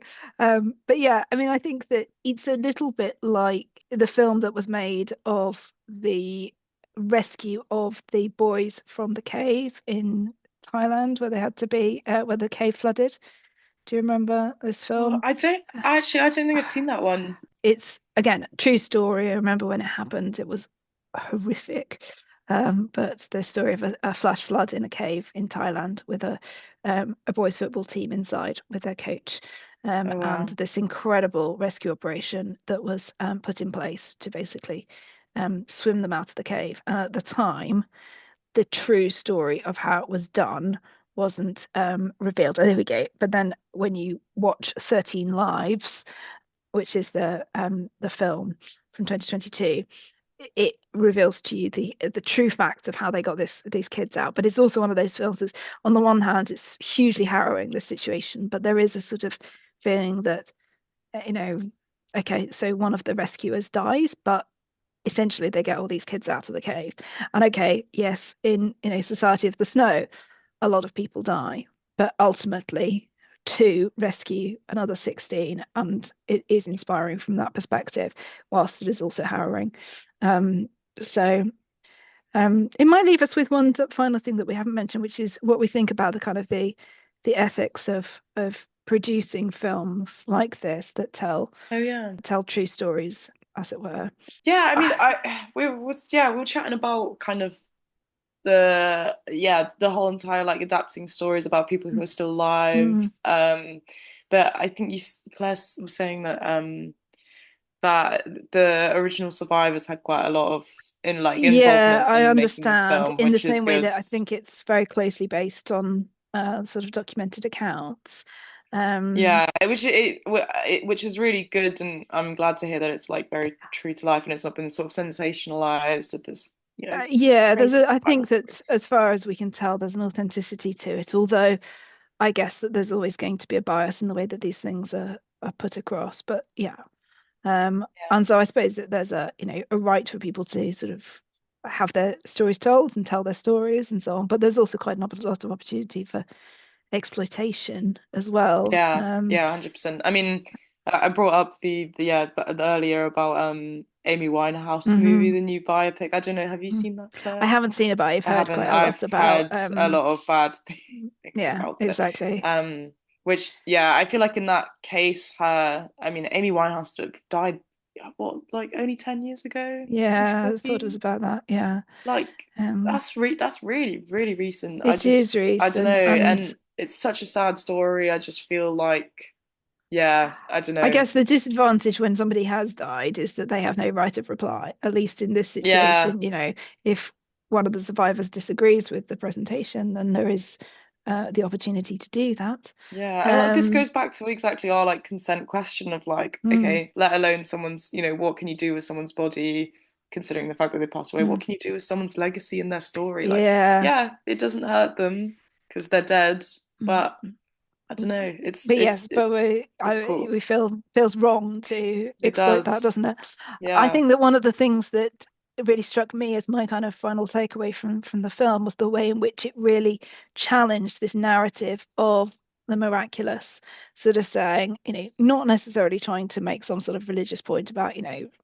But yeah, I mean, I think that it's a little bit like the film that was made of the rescue of the boys from the cave in Thailand, where they had to be where the cave flooded. Do you remember this Oh, film? I don't think I've seen that one. It's again true story. I remember when it happened; it was horrific. But the story of a flash flood in a cave in Thailand with a boys' football team inside with their coach, Oh and wow. this incredible rescue operation that was put in place to basically swim them out of the cave. And at the time, the true story of how it was done wasn't revealed. Oh, there we go. But then when you watch 13 Lives, which is the film from 2022, it reveals to you the true facts of how they got these kids out. But it's also one of those films that's, on the one hand, it's hugely harrowing, the situation, but there is a sort of feeling that, you know, okay, so one of the rescuers dies, but essentially they get all these kids out of the cave. And okay, yes, in Society of the Snow, a lot of people die, but ultimately to rescue another 16, and it is inspiring from that perspective, whilst it is also harrowing. So it might leave us with one final thing that we haven't mentioned, which is what we think about the kind of the ethics of producing films like this that Oh yeah. tell true stories, as it were. Yeah, I mean, Ah, we were chatting about kind of the whole entire like adapting stories about people who are still alive. mm, But I think Claire was saying that that the original survivors had quite a lot of in like Yeah, involvement I in making this understand. film, In the which is same way good. that I think it's very closely based on sort of documented accounts. Um, Yeah, which is really good, and I'm glad to hear that it's like very true to life and it's not been sort of sensationalized at this, yeah, crazy I think backstory. that as far as we can tell, there's an authenticity to it. Although I guess that there's always going to be a bias in the way that these things are put across. But yeah, and so I suppose that there's a a right for people to sort of have their stories told and tell their stories and so on. But there's also quite a lot of opportunity for exploitation as well. Yeah, 100%. I mean, I brought up the earlier about Amy Winehouse movie, Mhm. the new biopic. I don't know, have you seen that, I Claire? haven't seen it, but I've I heard haven't. quite a lot I've about heard a lot of bad things yeah, about it. exactly. Which yeah, I feel like in that case, I mean, Amy Winehouse died, what, like only 10 years ago, Yeah, I thought it was 2014. about that. Yeah. Like Um, that's really really recent. it is I don't know, recent, and and it's such a sad story. I just feel like yeah, I don't I know. guess the disadvantage when somebody has died is that they have no right of reply. At least in this Yeah, situation, if one of the survivors disagrees with the presentation, then there is the opportunity to do that. yeah. This Um, goes back to exactly our like consent question of like, mm, okay, let alone someone's, what can you do with someone's body, considering the fact that they passed away? What mm, can you do with someone's legacy and their story? Like, yeah. yeah, it doesn't hurt them because they're dead, Mm. but I don't know. But yes, It's but difficult. we feels wrong to It exploit that, does. doesn't it? I Yeah. think that one of the things that really struck me as my kind of final takeaway from the film was the way in which it really challenged this narrative of the miraculous, sort of saying, not necessarily trying to make some sort of religious point about,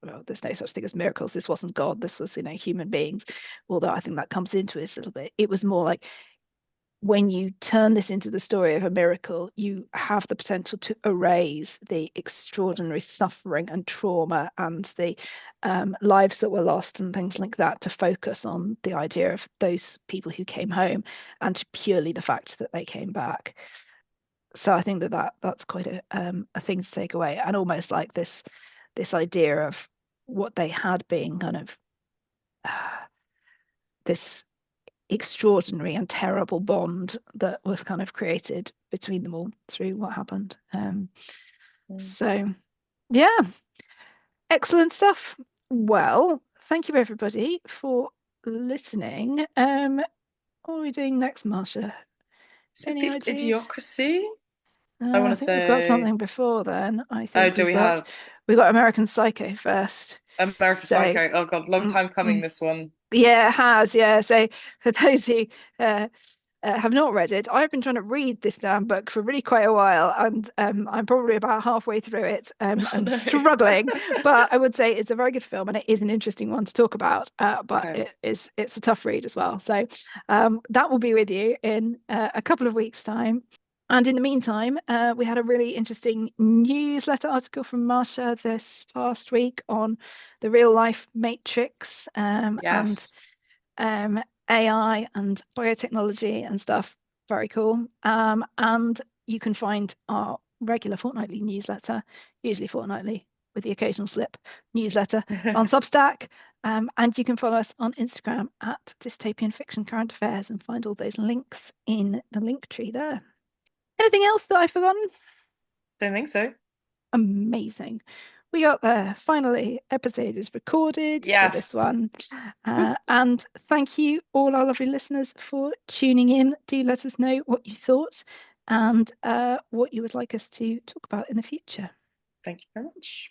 well, there's no such thing as miracles. This wasn't God. This was, human beings. Although I think that comes into it a little bit. It was more like when you turn this into the story of a miracle, you have the potential to erase the extraordinary suffering and trauma and the lives that were lost and things like that to focus on the idea of those people who came home and to purely the fact that they came back. So I think that's quite a thing to take away, and almost like this idea of what they had being kind of uh, this extraordinary and terrible bond that was kind of created between them all through what happened. So, yeah, excellent stuff. Well, thank you everybody for listening. What are we doing next, Marsha? Is it Any the ideas? Idiocracy? I want I to think we've got say. something before then. I Oh, think do we have we've got American Psycho first. American So, Psycho? Oh God, long mm, time coming. mm. This one. Yeah, it has. Yeah. So for those who uh, have not read it, I've been trying to read this damn book for really quite a while, and I'm probably about halfway through it Oh and no. struggling. But I would say it's a very good film, and it is an interesting one to talk about. But Okay. it's a tough read as well. So that will be with you in a couple of weeks' time. And in the meantime, we had a really interesting newsletter article from Marsha this past week on the real life matrix and Yes. AI and biotechnology and stuff. Very cool. And you can find our regular fortnightly newsletter, usually fortnightly with the occasional slip newsletter on Substack. And you can follow us on Instagram at Dystopian Fiction Current Affairs and find all those links in the link tree there. Anything else that I've forgotten? Don't think so. Amazing. We got there. Finally, episode is recorded for this Yes. one. Whoop. And thank you, all our lovely listeners, for tuning in. Do let us know what you thought and what you would like us to talk about in the future. Thank you very much.